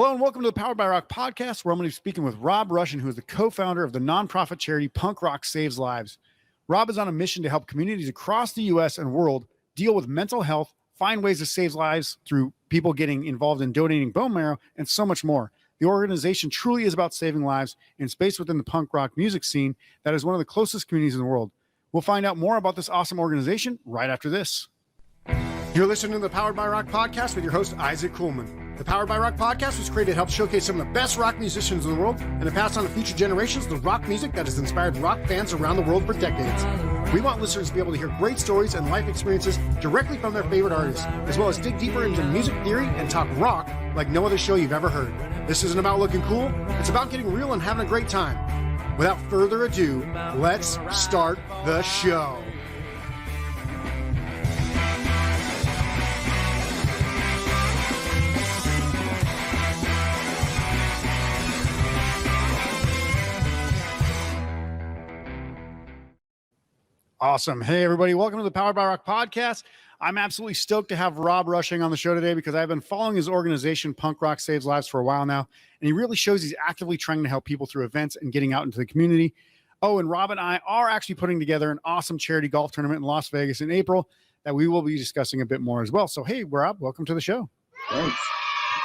Hello and welcome to the Powered by Rock podcast, where I'm going to be speaking with Rob Russian, who is the co-founder of the nonprofit charity Punk Rock Saves Lives. Rob is on a mission to help communities across the U.S. and world deal with mental health, find ways to save lives through people getting involved in donating bone marrow, and so much more. The organization truly is about saving lives in space within the punk rock music scene that is one of the closest communities in the world. We'll find out more about this awesome organization right after this. You're listening to the Powered by Rock podcast with your host, Isaac Kuhlman. The Powered by Rock podcast was created to help showcase some of the best rock musicians in the world and to pass on to future generations the rock music that has inspired rock fans around the world for decades. We want listeners to be able to hear great stories and life experiences directly from their favorite artists, as well as dig deeper into music theory and talk rock like no other show you've ever heard. This isn't about looking cool, it's about getting real and having a great time. Without further ado, let's start the show. Awesome. Hey, everybody. Welcome to the Powered by Rock podcast. I'm absolutely stoked to have Rob Rushing on the show today because I've been following his organization, Punk Rock Saves Lives, for a while now. And he really shows he's actively trying to help people through events and getting out into the community. Oh, and Rob and I are actually putting together an awesome charity golf tournament in Las Vegas in April that we will be discussing a bit more as well. So, hey, Rob, welcome to the show. Thanks.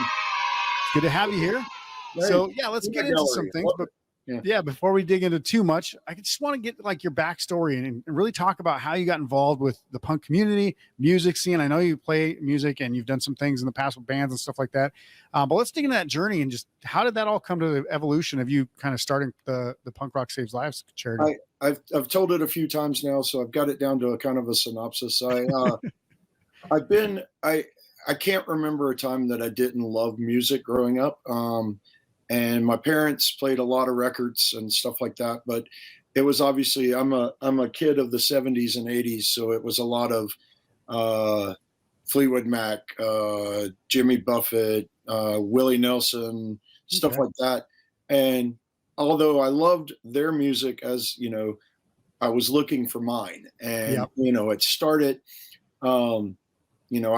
It's good to have you here. Great. So, yeah, let's get into some things. But yeah, before we dig into too much, I just want to get like your backstory and really talk about how you got involved with the punk community, music scene. I know you play music and you've done some things in the past with bands and stuff like that. But let's dig into that journey and just how did that all come to the evolution of you kind of starting the Punk Rock Saves Lives charity? I've told it a few times now, so I've got it down to a kind of a synopsis. I can't remember a time that I didn't love music growing up. And my parents played a lot of records and stuff like that, but it was obviously, I'm a kid of the 70s and 80s. So it was a lot of Fleetwood Mac, Jimmy Buffett, Willie Nelson, stuff like that. And although I loved their music, as you know, I was looking for mine, and it started, I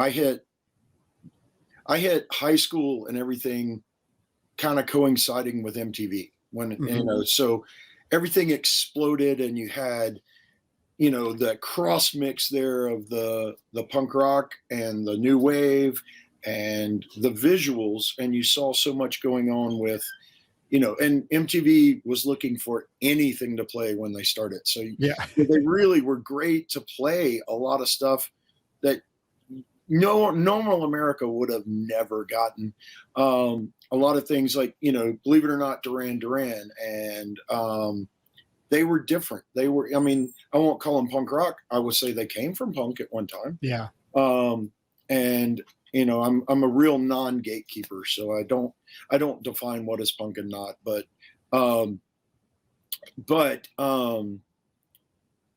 hit high school and everything kind of coinciding with MTV when, so everything exploded and you had, that cross mix there of the punk rock and the new wave and the visuals. And you saw so much going on with, and MTV was looking for anything to play when they started. So they really were great to play a lot of stuff that normal America would have never gotten. A lot of things like, believe it or not, Duran Duran, and they were different. They were, I won't call them punk rock. I would say they came from punk at one time. Yeah. And I'm a real non-gatekeeper, so I don't define what is punk and not. But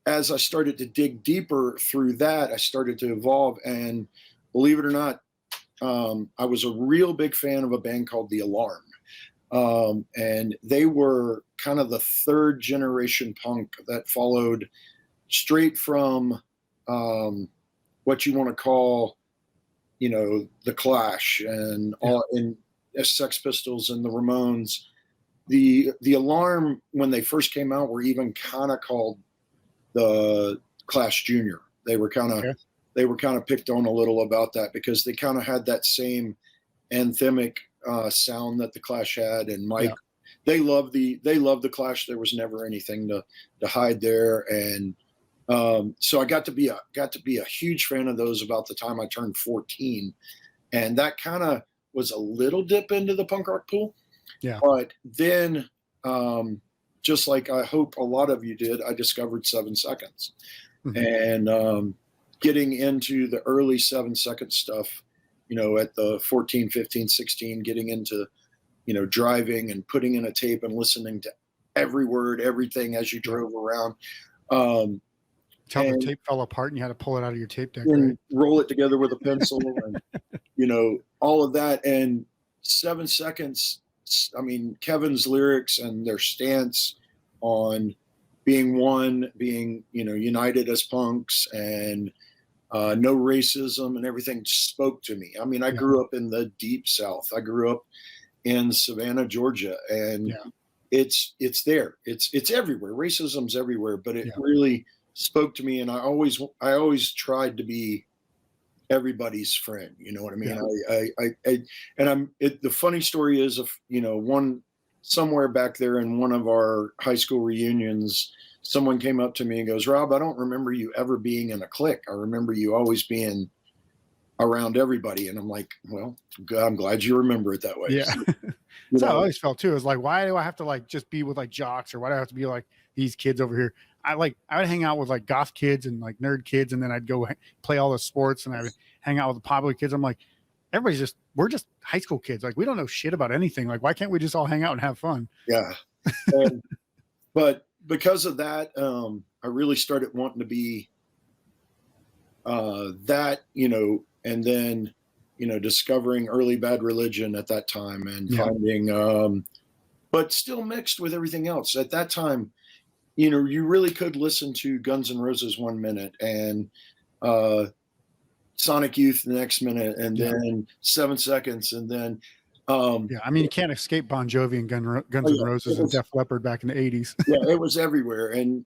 as I started to dig deeper through that, I started to evolve, and believe it or not, I was a real big fan of a band called The Alarm. And they were kind of the third generation punk that followed straight from what you want to call, the Clash and all in Sex Pistols and the Ramones. The Alarm, when they first came out, were even kind of called the Clash Junior. They were kind of picked on a little about that because they kind of had that same anthemic sound that the Clash had. And Mike, they loved the Clash. There was never anything to hide there. And so I got to be a huge fan of those about the time I turned 14, and that kind of was a little dip into the punk rock pool. Yeah. But then, just like I hope a lot of you did, I discovered 7 Seconds, and getting into the early 7 Second stuff, at the 14, 15, 16, getting into, driving and putting in a tape and listening to every word, everything as you drove around. Till the tape fell apart and you had to pull it out of your tape deck, and roll it together with a pencil and, all of that. And 7 Seconds, Kevin's lyrics and their stance on being one, being, united as punks and no racism and everything spoke to me. I grew up in the deep South. I grew up in Savannah, Georgia, and Yeah. it's there. It's everywhere. Racism's everywhere, but it Yeah. really spoke to me, and I always tried to be everybody's friend. You know what I mean? The funny story is, of one somewhere back there in one of our high school reunions, someone came up to me and goes, "Rob, I don't remember you ever being in a clique. I remember you always being around everybody." And I'm like, "Well, I'm glad you remember it that way." Yeah. So, That's how I always felt too. It's like, why do I have to like just be with like jocks, or why do I have to be like these kids over here? I would hang out with like goth kids and like nerd kids, and then I'd go play all the sports, and I would hang out with the popular kids. I'm like, we're just high school kids. Like, we don't know shit about anything. Like, why can't we just all hang out and have fun? Yeah. And, but because of that, I really started wanting to be that, and then, discovering early bad religion at that time, and finding, but still mixed with everything else. At that time, you really could listen to Guns N' Roses one minute, and Sonic Youth the next minute, and then 7 Seconds, and then I mean, you can't escape Bon Jovi and Guns N' Roses and Def Leppard back in the 80s. Yeah, it was everywhere. And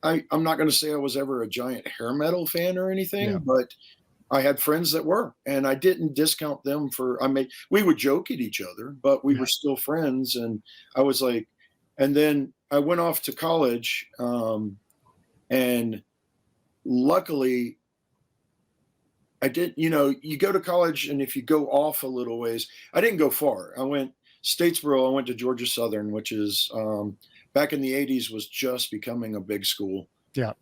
I'm not going to say I was ever a giant hair metal fan or anything, but I had friends that were, and I didn't discount them we would joke at each other, but we were still friends. And I was like, and then I went off to college, and luckily I did, you go to college, and if you go off a little ways, I didn't go far. I went Statesboro. I went to Georgia Southern, which is, back in the 80s, was just becoming a big school. Yeah.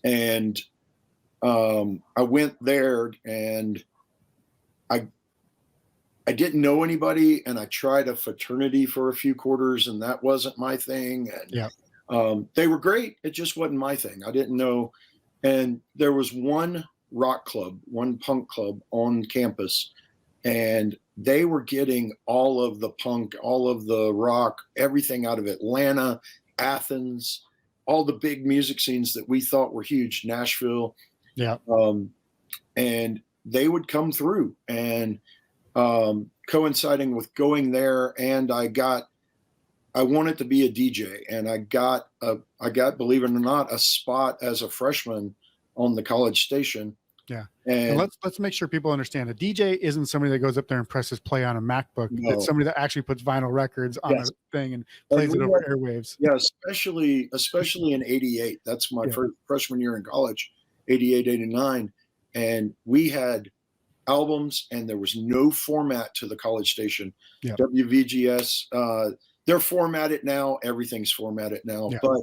And I went there, and I didn't know anybody, and I tried a fraternity for a few quarters, and that wasn't my thing. And they were great. It just wasn't my thing. I didn't know. And there was one rock club, one punk club on campus, and they were getting all of the punk, all of the rock, everything out of Atlanta, Athens, all the big music scenes that we thought were huge, Nashville. Yeah. And they would come through, and coinciding with going there, and I wanted to be a DJ, and I got, believe it or not, a spot as a freshman on the college station. Yeah. And let's make sure people understand, a DJ isn't somebody that goes up there and presses play on a MacBook. No. It's somebody that actually puts vinyl records on a thing and plays it over airwaves. Yeah, especially in 88. That's my first freshman year in college, 88, 89. And we had albums, and there was no format to the college station. WVGS, they're formatted now. Everything's formatted now. But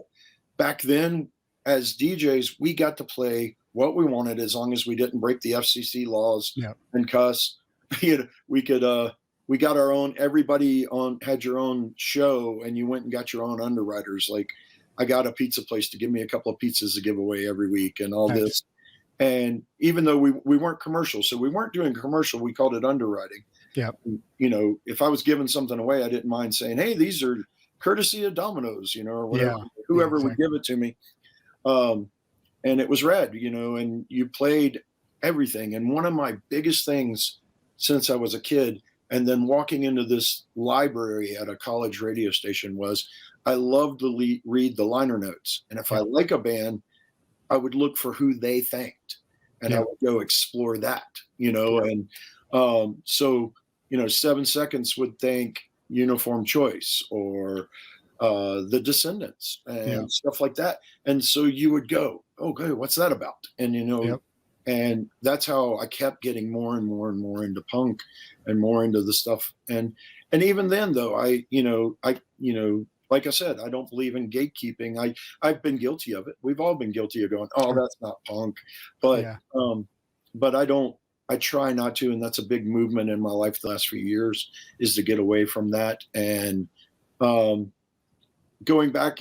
back then, as DJs, we got to play what we wanted, as long as we didn't break the FCC laws and cuss. We got our own, everybody had your own show, and you went and got your own underwriters. Like, I got a pizza place to give me a couple of pizzas to give away every week, and all this. And even though we weren't commercial, so we weren't doing commercial, we called it underwriting. Yeah. If I was giving something away, I didn't mind saying, "Hey, these are courtesy of Domino's," or whatever, whoever would give it to me. And it was red, and you played everything. And one of my biggest things since I was a kid, and then walking into this library at a college radio station, was I loved to read the liner notes. And if I like a band, I would look for who they thanked, and I would go explore that, and so, 7 Seconds would thank Uniform Choice, or the Descendants, and stuff like that. And so you would go, "Okay, what's that about?" And and that's how I kept getting more and more and more into punk, and more into the stuff. And even then, though, like I said, I don't believe in gatekeeping. I've been guilty of it. We've all been guilty of going, "Oh, that's not punk," but I try not to. And that's a big movement in my life the last few years, is to get away from that. And going back,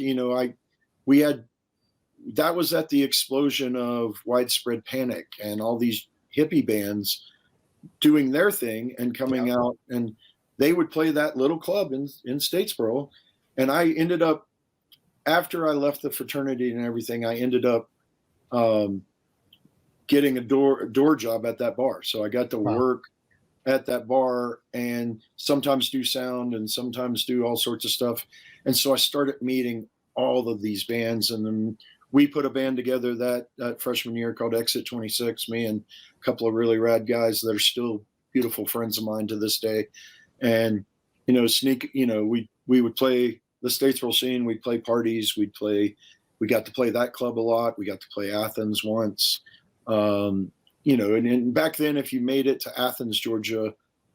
that was at the explosion of Widespread Panic and all these hippie bands doing their thing and coming out, and they would play that little club in Statesboro. And I ended up, after I left the fraternity and everything, I ended up getting a door job at that bar. So I got to work at that bar and sometimes do sound and sometimes do all sorts of stuff. And so I started meeting all of these bands, and then we put a band together that freshman year called Exit 26, me and a couple of really rad guys that are still beautiful friends of mine to this day. And, we would play the Statesboro scene, we'd play parties, we got to play that club a lot. We got to play Athens once. And back then, if you made it to Athens, Georgia,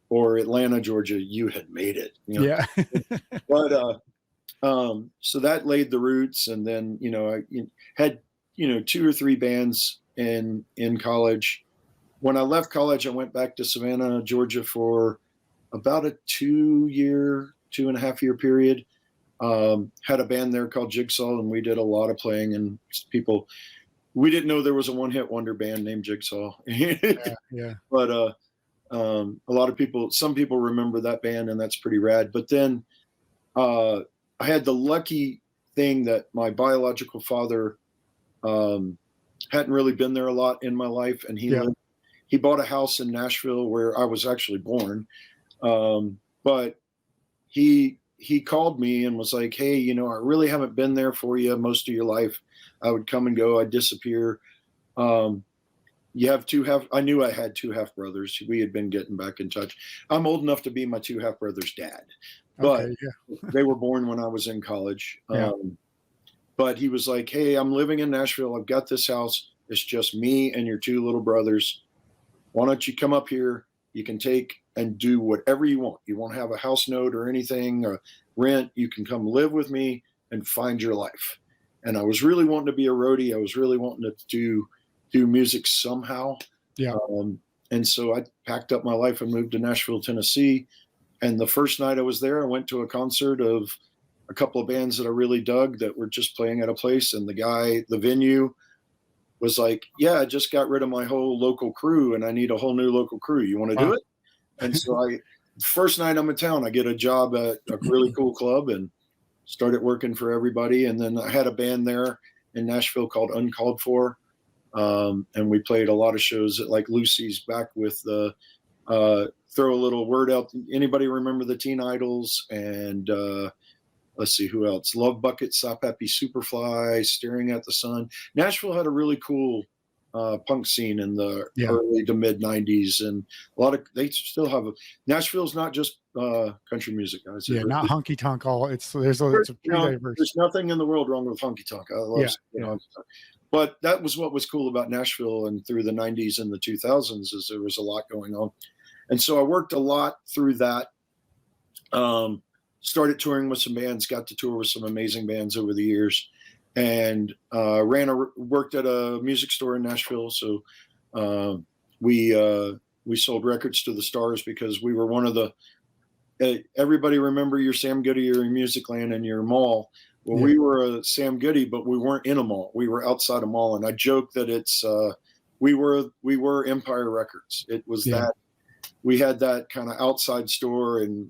or Atlanta, Georgia, you had made it. Yeah. But so that laid the roots, and then I had 2 or 3 bands in college. When I left college, I went back to Savannah, Georgia, for about a 2.5 year period. Had a band there called Jigsaw, and we did a lot of playing, and we didn't know there was a one-hit wonder band named Jigsaw. Yeah. But a lot of some people remember that band, and that's pretty rad. But then I had the lucky thing that my biological father hadn't really been there a lot in my life, and he bought a house in Nashville where I was actually born. But he called me and was like, "Hey, I really haven't been there for you most of your life. I would come and go. I'd disappear. You have I knew I had 2 half brothers. We had been getting back in touch. I'm old enough to be my 2 half brothers' dad, but they were born when I was in college. But he was like, "Hey, I'm living in Nashville. I've got this house. It's just me and your 2 little brothers. Why don't you come up here? You can take and do whatever you want. You won't have a house note or anything or rent. You can come live with me and find your life." And I was really wanting to be a roadie. I was really wanting to do music somehow. Yeah. And so I packed up my life and moved to Nashville, Tennessee. And the first night I was there, I went to a concert of a couple of bands that I really dug that were just playing at a place. And the venue was like, "Yeah, I just got rid of my whole local crew and I need a whole new local crew. You want to do it?" And so first night I'm in town, I get a job at a really cool club and started working for everybody. And then I had a band there in Nashville called Uncalled For. And we played a lot of shows at like Lucy's back with the, throw a little word out. Anybody remember the Teen Idols? And let's see who else. Love Bucket, Sop Happy Superfly, Staring at the Sun. Nashville had a really cool punk scene in the early to mid 90s, and they still have Nashville's not just country music, guys. Not honky tonk it's pretty diverse. There's nothing in the world wrong with honky tonk. I love honky tonk. But that was what was cool about Nashville, and through the 90s and the 2000s is there was a lot going on. And so I worked a lot through that. Started touring with some bands, got to tour with some amazing bands over the years, and worked at a music store in Nashville. So we sold records to the stars because we were one of the everybody remember your Sam Goody or your Musicland and your mall. Well, we were a Sam Goody, but we weren't in a mall. We were outside a mall, and I joke that it's we were Empire Records. It was that we had that kind of outside store, and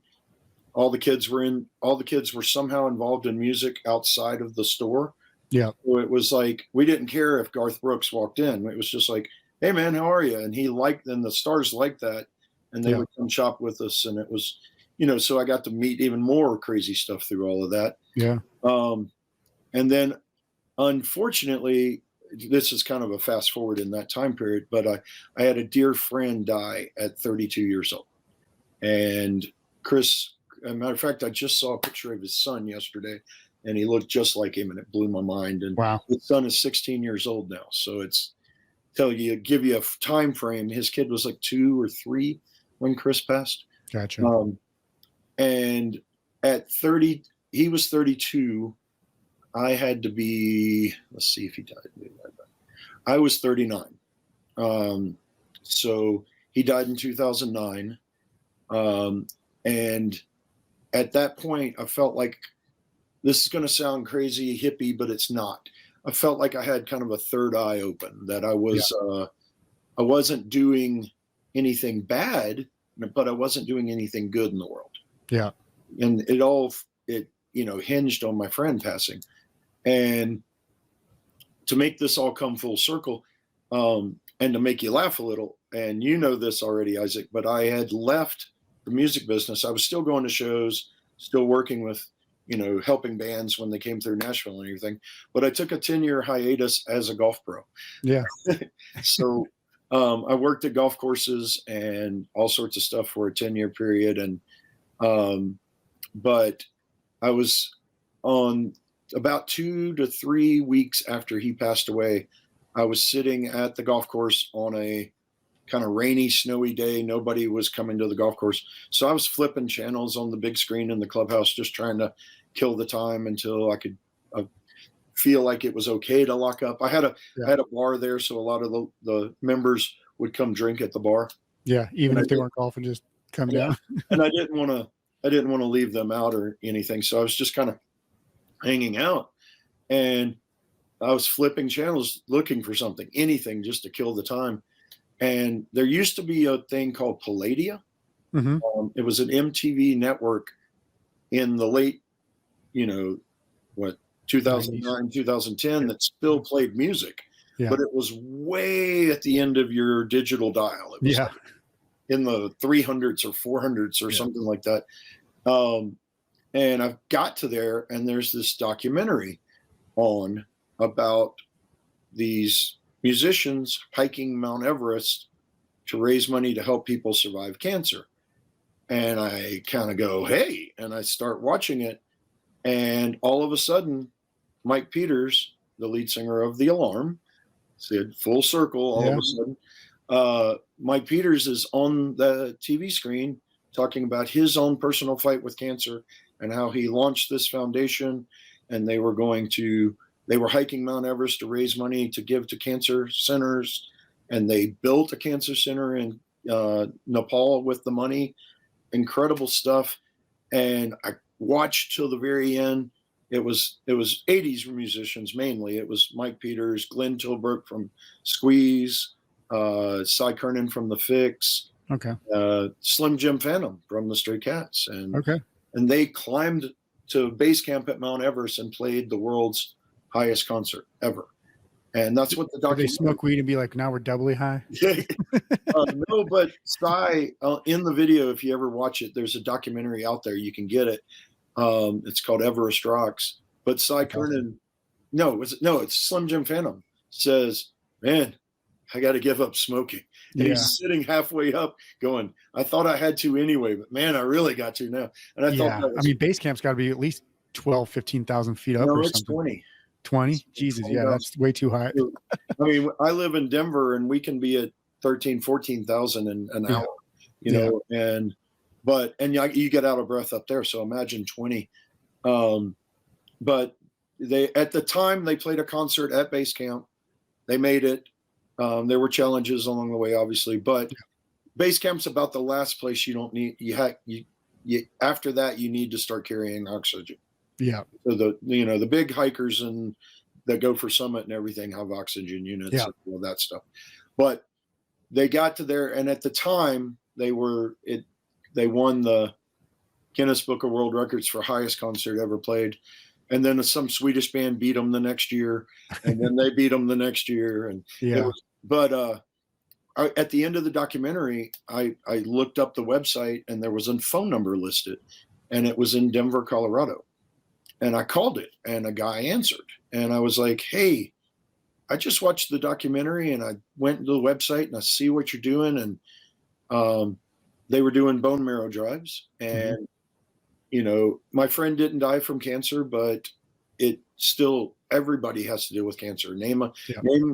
all the kids were somehow involved in music outside of the store. Yeah. So it was like, we didn't care if Garth Brooks walked in. It was just like, "Hey man, how are you?" And the stars liked that, and they would come shop with us. And it was, so I got to meet even more crazy stuff through all of that. Yeah. And then unfortunately, this is kind of a fast forward in that time period, but I had a dear friend die at 32 years old. And Chris, as a matter of fact, I just saw a picture of his son yesterday, and he looked just like him, and it blew my mind. And wow. His son is 16 years old now. So give you a time frame. His kid was like 2 or 3 when Chris passed. Gotcha. And at 30, he was 32. I had to be, let's see if he died. I was 39. So he died in 2009. And at that point, I felt like, this is going to sound crazy hippie, but it's not. I felt like I had kind of a third eye open, that I wasn't doing anything bad, but I wasn't doing anything good in the world. Yeah. And it hinged on my friend passing. And to make this all come full circle, and to make you laugh a little, and you know this already, Isaac, but I had left the music business. I was still going to shows, still working with, helping bands when they came through Nashville and everything. But I took a 10-year hiatus as a golf pro. Yeah. So I worked at golf courses and all sorts of stuff for a 10-year period. And but I was on about 2 to 3 weeks after he passed away. I was sitting at the golf course on a kind of rainy, snowy day. Nobody was coming to the golf course. So I was flipping channels on the big screen in the clubhouse, just trying to kill the time until I could feel like it was okay to lock up. I had a bar there, so a lot of the members would come drink at the bar. Yeah, even if they weren't golfing, just come down. And I didn't want to leave them out or anything. So I was just kind of hanging out, and I was flipping channels looking for something, anything just to kill the time. And there used to be a thing called Palladia. Mm-hmm. It was an MTV network in the late, 2009, 2010 that still played music, but it was way at the end of your digital dial. It was like in the 300s or 400s or something like that. And I've got to there, and there's this documentary on about these musicians hiking Mount Everest to raise money to help people survive cancer. And I kind of go, hey, and I start watching it. And all of a sudden, Mike Peters, the lead singer of The Alarm, said full circle all of a sudden. Mike Peters is on the TV screen talking about his own personal fight with cancer and how he launched this foundation, and they were hiking Mount Everest to raise money to give to cancer centers, and they built a cancer center in Nepal with the money. Incredible stuff. And I watched till the very end. It was 80s musicians mainly. It was Mike Peters, Glenn Tilbrook from Squeeze, Cy Curnin from The Fix, Slim Jim Phantom from the Stray Cats, and they climbed to base camp at Mount Everest and played the world's highest concert ever. And that's what the documentary. They smoke weed and be like, now we're doubly high. No, but Cy, in the video, if you ever watch it, there's a documentary out there. You can get it. It's called Everest Rocks. But Cy Curnin, it's Slim Jim Phantom, says, man, I got to give up smoking. And he's sitting halfway up going, I thought I had to anyway, but man, I really got to now. And I thought that was, base camp's got to be at least 12, 15,000 feet up or something. 20. 20? Jesus, that's way too high. I mean, I live in Denver, and we can be at 13, 14,000 in an hour, know, and you get out of breath up there. So imagine 20. But at the time they played a concert at base camp. They made it. There were challenges along the way, obviously, but base camp's about the last place you don't need. After that, you need to start carrying oxygen. Yeah. So the big hikers and that go for summit and everything have oxygen units and all that stuff. But they got to there, and at the time they won the Guinness Book of World Records for highest concert ever played. And then some Swedish band beat them the next year, and then they beat them the next year. And at the end of the documentary, I looked up the website, and there was a phone number listed, and it was in Denver, Colorado. And I called it, and a guy answered, and I was like, hey, I just watched the documentary, and I went to the website, and I see what you're doing. And they were doing bone marrow drives, and my friend didn't die from cancer, but it still, everybody has to deal with cancer. Name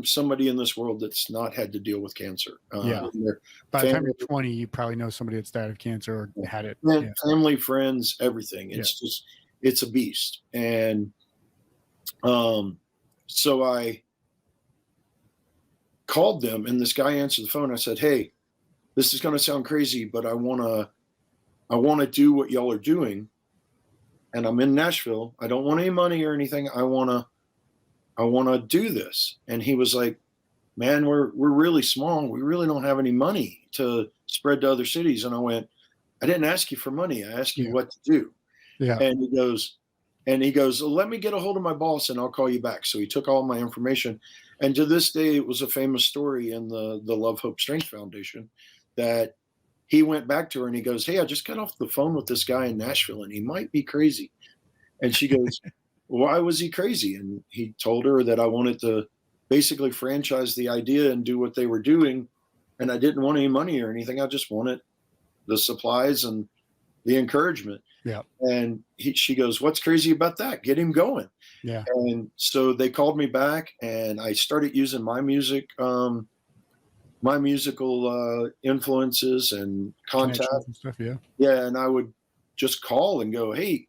somebody in this world that's not had to deal with cancer. By the time you're 20, you probably know somebody that's died of cancer or had it. Family, friends, everything. It's just, it's a beast. And so I called them, and this guy answered the phone. I said, hey, this is going to sound crazy, but I want to do what y'all are doing. And I'm in Nashville. I don't want any money or anything. I want to do this. And he was like, man, we're really small. We really don't have any money to spread to other cities. And I went, I didn't ask you for money. I asked you what to do. Yeah. And he goes, And he goes, well, let me get a hold of my boss and I'll call you back. So he took all my information. And to this day, it was a famous story in the Love, Hope, Strength Foundation that he went back to her and he goes, hey, I just got off the phone with this guy in Nashville and he might be crazy. And she goes, why was he crazy? And he told her that I wanted to basically franchise the idea and do what they were doing. And I didn't want any money or anything. I just wanted the supplies and the encouragement. Yeah. And she goes, what's crazy about that? Get him going. Yeah. And so they called me back and I started using my music, my musical influences and contact and stuff. Yeah. Yeah. And I would just call and go, hey,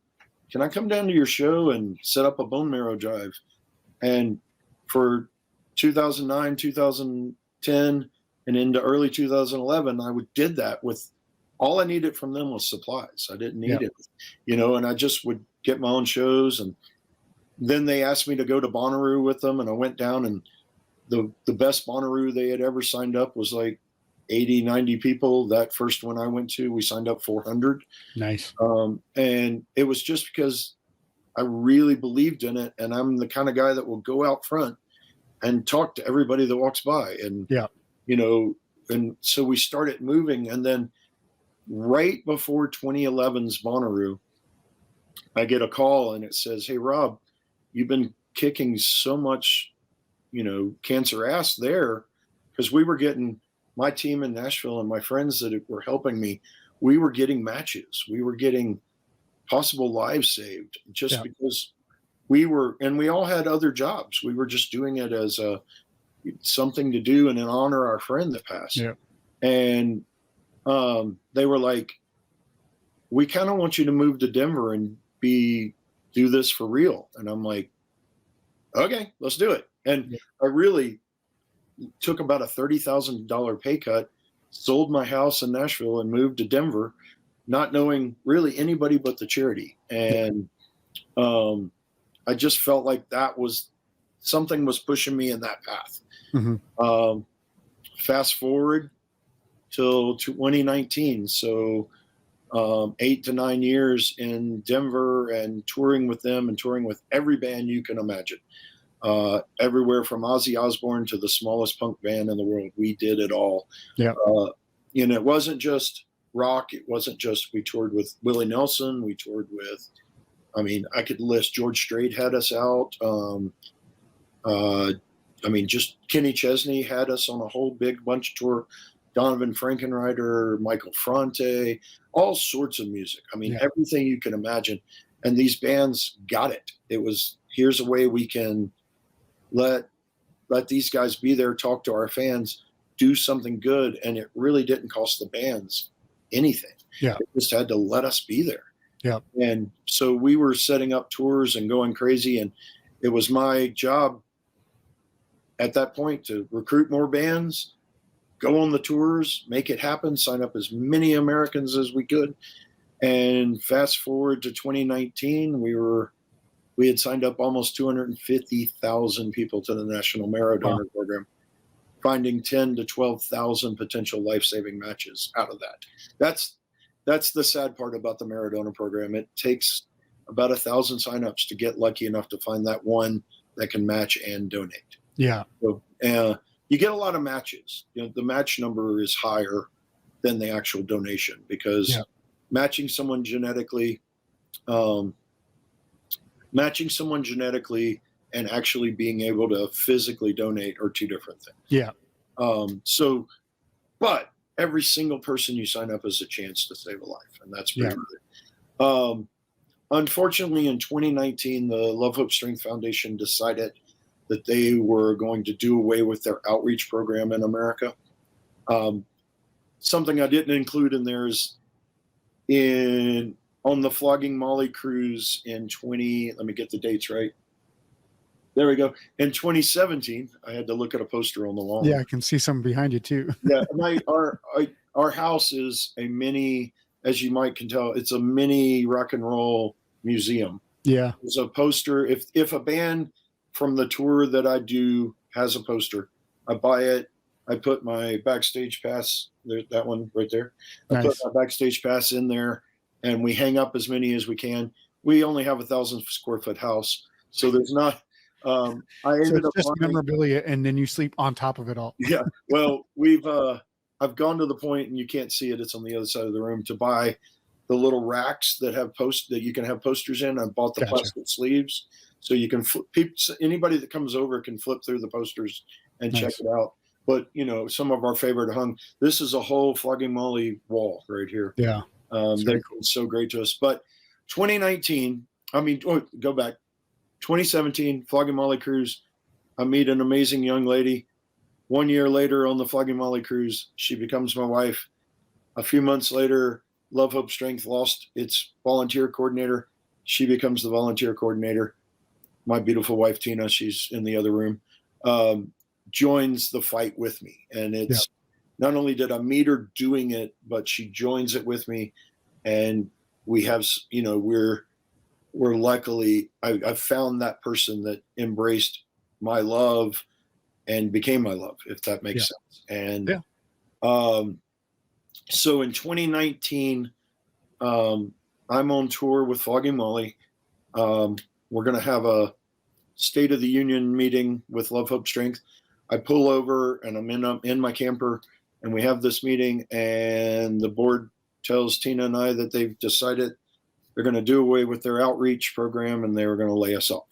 can I come down to your show and set up a bone marrow drive? And for 2009, 2010, and into early 2011, I did that with all I needed from them was supplies. I didn't need it, and I just would get my own shows. And then they asked me to go to Bonnaroo with them. And I went down and the best Bonnaroo they had ever signed up was like 80, 90 people. That first one I went to, we signed up 400. Nice. And it was just because I really believed in it. And I'm the kind of guy that will go out front and talk to everybody that walks by. And, and so we started moving. And then right before 2011's Bonnaroo, I get a call and it says, hey, Rob, you've been kicking so much, cancer ass there, because we were getting, my team in Nashville and my friends that were helping me, we were getting matches. We were getting possible lives saved just because we all had other jobs. We were just doing it as something to do and in honor our friend that passed. Yeah. And they were like, we kind of want you to move to Denver and do this for real. And I'm like, okay, let's do it. And I really took about a $30,000 pay cut, sold my house in Nashville and moved to Denver, not knowing really anybody but the charity. And I just felt like that was something was pushing me in that path. Mm-hmm. Fast forward till 2019. So 8 to 9 years in Denver and touring with them and touring with every band you can imagine. Everywhere from Ozzy Osbourne to the smallest punk band in the world. We did it all. Yeah. It wasn't just rock. It wasn't just, we toured with Willie Nelson. We toured with, I could list, George Strait had us out. Just Kenny Chesney had us on a whole big bunch of tour. Donovan Frankenreiter, Michael Fronte, all sorts of music. Everything you can imagine. And these bands got it. It was, here's a way we can let these guys be there, talk to our fans, do something good. And it really didn't cost the bands anything. Yeah. It just had to let us be there. Yeah. And so we were setting up tours and going crazy. And it was my job at that point to recruit more bands, go on the tours, make it happen, sign up as many Americans as we could. And fast forward to 2019, we had signed up almost 250,000 people to the National Marrow Donor Program, finding 10 to 12,000 potential life-saving matches out of that. That's the sad part about the Marrow Donor Program. It takes about 1,000 signups to get lucky enough to find that one that can match and donate. Yeah. So, you get a lot of matches. The match number is higher than the actual donation because matching someone genetically and actually being able to physically donate are two different things. Yeah. But every single person you sign up has a chance to save a life, and that's pretty good. Unfortunately, in 2019, the Love, Hope, Strength Foundation decided that they were going to do away with their outreach program in America. Something I didn't include in there is on the Flogging Molly cruise let me get the dates right. There we go. In 2017, I had to look at a poster on the wall. Yeah, I can see some behind you too. Yeah, our house is a mini, as you might can tell, it's a mini rock and roll museum. Yeah. There's a poster. If a band from the tour that I do has a poster, I buy it. I put my backstage pass, that one right there. I put my backstage pass in there, and we hang up as many as we can. we only have 1,000 square foot house, so there's not. I So ended it's up just buying, memorabilia, and then you sleep on top of it all. yeah. Well, I've gone to the point, and you can't see it. It's on the other side of the room, to buy the little racks that have that you can have posters in. I bought the Gotcha. plastic sleeves, so you can anybody that comes over can flip through the posters and check Nice. it out. But some of our favorite hung. This is a whole Flogging Molly wall right here. Yeah. It's very They've been so great to us. But 2019, go back. 2017, Flogging Molly cruise. I meet an amazing young lady. 1 year later on the Flogging Molly cruise, she becomes my wife. A few months later, Love, Hope, Strength lost its volunteer coordinator. She becomes the volunteer coordinator. My beautiful wife, Tina, she's in the other room, joins the fight with me. And it's not only did I meet her doing it, but she joins it with me. And we have, we're luckily, I found that person that embraced my love and became my love, if that makes sense. And so in 2019, I'm on tour with Flogging Molly. We're going to have a State of the Union meeting with Love, Hope, Strength. I pull over and I'm in my camper, and we have this meeting, and the board tells Tina and I that they've decided they're going to do away with their outreach program, and they were going to lay us off.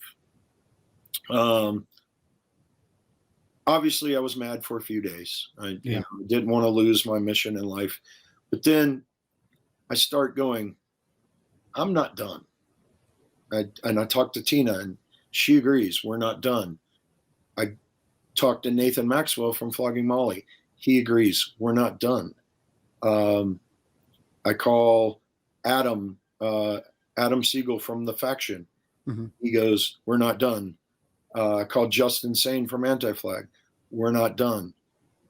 Obviously, I was mad for a few days. I didn't want to lose my mission in life. But then I start going, I'm not done. And I talked to Tina, and she agrees, we're not done. I talked to Nathan Maxwell from Flogging Molly. He agrees, we're not done. I call Adam Siegel from The Faction. Mm-hmm. He goes, we're not done. I called Justin Sane from Anti-Flag. We're not done.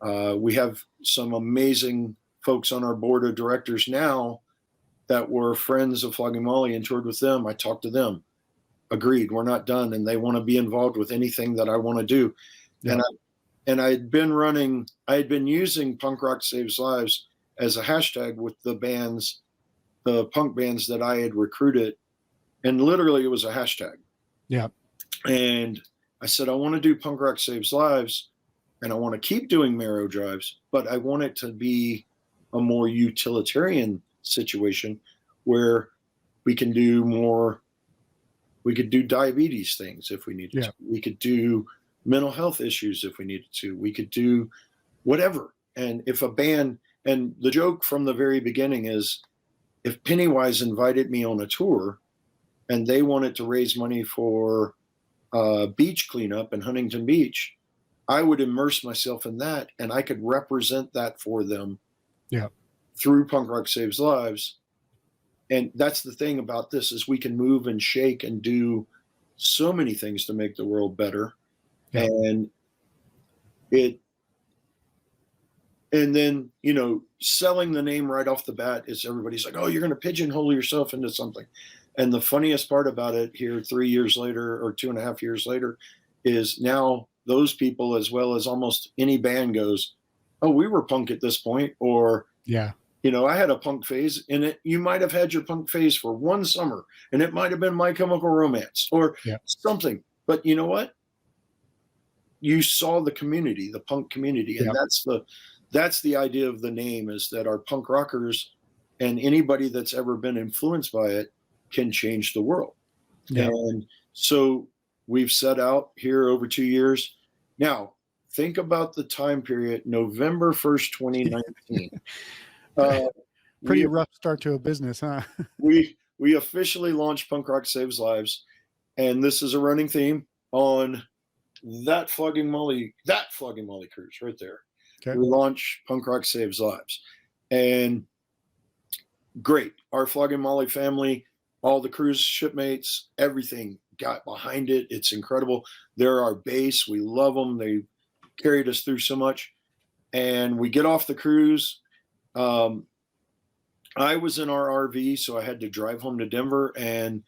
We have some amazing folks on our board of directors now that were friends of Flogging Molly and toured with them. I talked to them, agreed, we're not done. And they want to be involved with anything that I want to do. Yeah. And I had been using Punk Rock Saves Lives as a hashtag with the punk bands that I had recruited. And literally it was a hashtag. Yeah. And I said, I want to do Punk Rock Saves Lives, and I want to keep doing Marrow Drives, but I want it to be a more utilitarian situation where we can do more. We could do diabetes things if we needed to. We could do mental health issues if we needed to. We could do whatever. And if a band, and the joke from the very beginning is, if Pennywise invited me on a tour and they wanted to raise money for beach cleanup in Huntington Beach, I would immerse myself in that, and I could represent that for them through Punk Rock Saves Lives. And that's the thing about this, is we can move and shake and do so many things to make the world better. And then, selling the name right off the bat is, everybody's like, oh, you're going to pigeonhole yourself into something. And the funniest part about it here 3 years later, or 2.5 years later, is now those people, as well as almost any band, goes, oh, we were punk at this point. Or, I had a punk phase, and you might have had your punk phase for one summer, and it might have been My Chemical Romance or something. But you know what? You saw the community, the punk community. And that's the idea of the name, is that our punk rockers and anybody that's ever been influenced by it can change the world. And so we've set out here over 2 years. Now, think about the time period, November 1st, 2019. Pretty rough start to a business, huh? we officially launched Punk Rock Saves Lives. And this is a running theme on that Flogging Molly cruise right there. Okay. We launched Punk Rock Saves Lives. And great. Our Flogging Molly family, all the cruise shipmates, everything got behind it. It's incredible. They're our base. We love them. They carried us through so much. And we get off the cruise. I was in our RV, so I had to drive home to Denver. And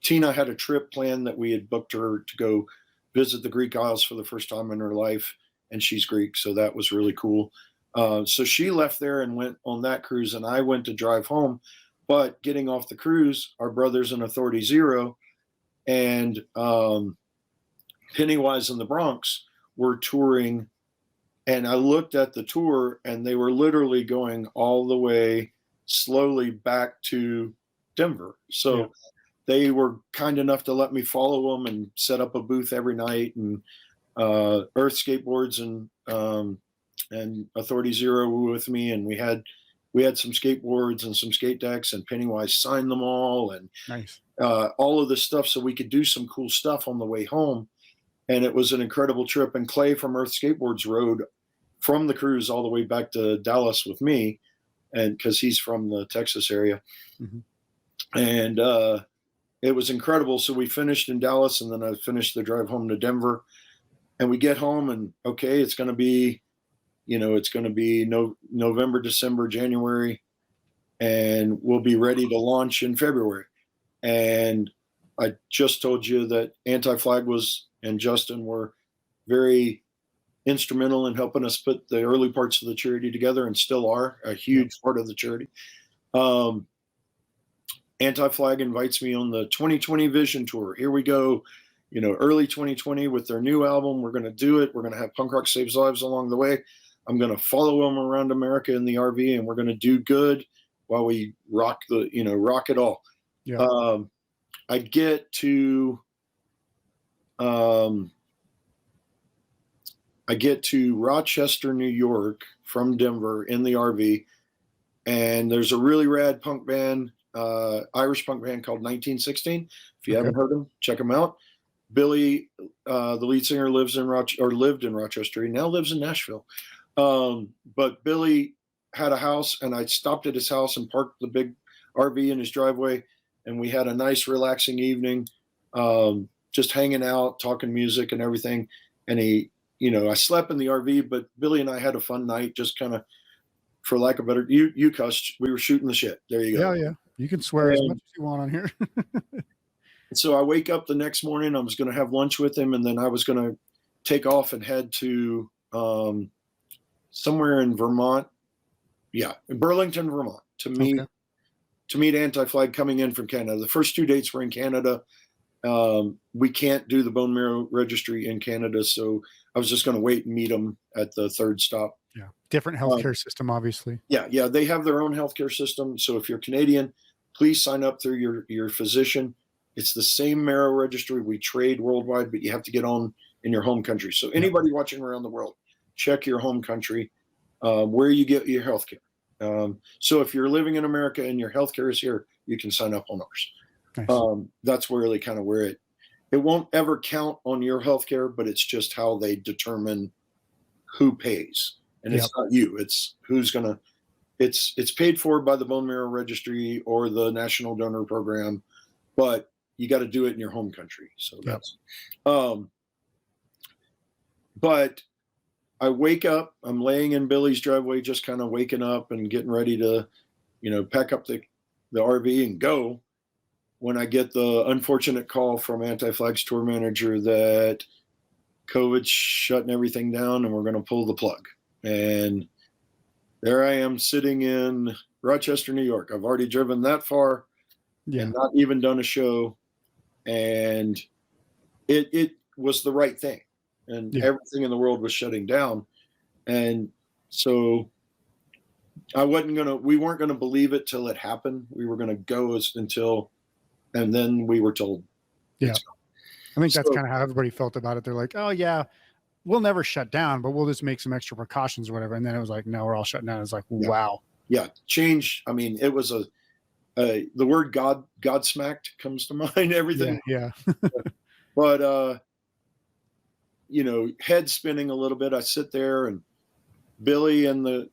Tina had a trip planned that we had booked her to go visit the Greek Isles for the first time in her life. And she's Greek, so that was really cool. So she left there and went on that cruise, and I went to drive home. But getting off the cruise, our brothers in Authority Zero and Pennywise and the Bronx were touring, and I looked at the tour, and they were literally going all the way slowly back to Denver. So they were kind enough to let me follow them and set up a booth every night, and Earth Skateboards and Authority Zero were with me, and we had some skateboards and some skate decks, and Pennywise signed them all, and Nice. all of this stuff, so we could do some cool stuff on the way home. And it was an incredible trip. And Clay from Earth Skateboards rode from the cruise all the way back to Dallas with me, and because he's from the Texas area. Mhm. And it was incredible. So we finished in Dallas, and then I finished the drive home to Denver. And we get home, and okay, it's going to be, November, December, January, and we'll be ready to launch in February. And I just told you that Anti-Flag and Justin were very instrumental in helping us put the early parts of the charity together, and still are a huge part of the charity. Anti-Flag invites me on the 2020 Vision Tour. Here we go, early 2020 with their new album. We're going to do it. We're going to have Punk Rock Saves Lives along the way. I'm going to follow them around America in the RV, and we're going to do good while we rock it all. Yeah. I get to Rochester, New York from Denver in the RV, and there's a really rad punk band, Irish punk band called 1916. If you haven't heard them, check them out. Billy, the lead singer, lived in Rochester. He now lives in Nashville. But Billy had a house, and I stopped at his house and parked the big RV in his driveway, and we had a nice, relaxing evening, just hanging out, talking music and everything. And I slept in the RV, but Billy and I had a fun night, just kind of, for lack of better, you cussed, we were shooting the shit. There you go. Yeah. You can swear as much as you want on here. So I wake up the next morning, I was going to have lunch with him, and then I was going to take off and head to somewhere in Vermont. Yeah, in Burlington, Vermont, to meet Anti-Flag coming in from Canada. The first 2 dates were in Canada. We can't do the bone marrow registry in Canada, so I was just going to wait and meet them at the third stop. Yeah, different healthcare system, obviously. Yeah, they have their own healthcare system. So if you're Canadian, please sign up through your physician. It's the same marrow registry. We trade worldwide, but you have to get on in your home country. So anybody watching around the world, check your home country where you get your healthcare. So if you're living in America and your healthcare is here, you can sign up on ours. Nice. That's really kind of where it won't ever count on your healthcare, but it's just how they determine who pays. And it's not you, it's who's gonna, it's paid for by the bone marrow registry or the National Donor Program, but you got to do it in your home country. So that's, but I wake up, I'm laying in Billy's driveway, just kind of waking up and getting ready to, pack up the RV and go, when I get the unfortunate call from Anti-Flag's tour manager that COVID's shutting everything down and we're going to pull the plug. And there I am sitting in Rochester, New York. I've already driven that far and not even done a show. And it was the right thing. And everything in the world was shutting down. And so we weren't going to believe it till it happened. We were going to go and then we were told. Yeah. I think that's kind of how everybody felt about it. They're like, oh yeah, we'll never shut down, but we'll just make some extra precautions or whatever. And then it was like, no, we're all shutting down. It's like, wow. Yeah. Change. I mean, it was the word Godsmacked comes to mind, everything. Yeah. But, head spinning a little bit. I sit there, and Billy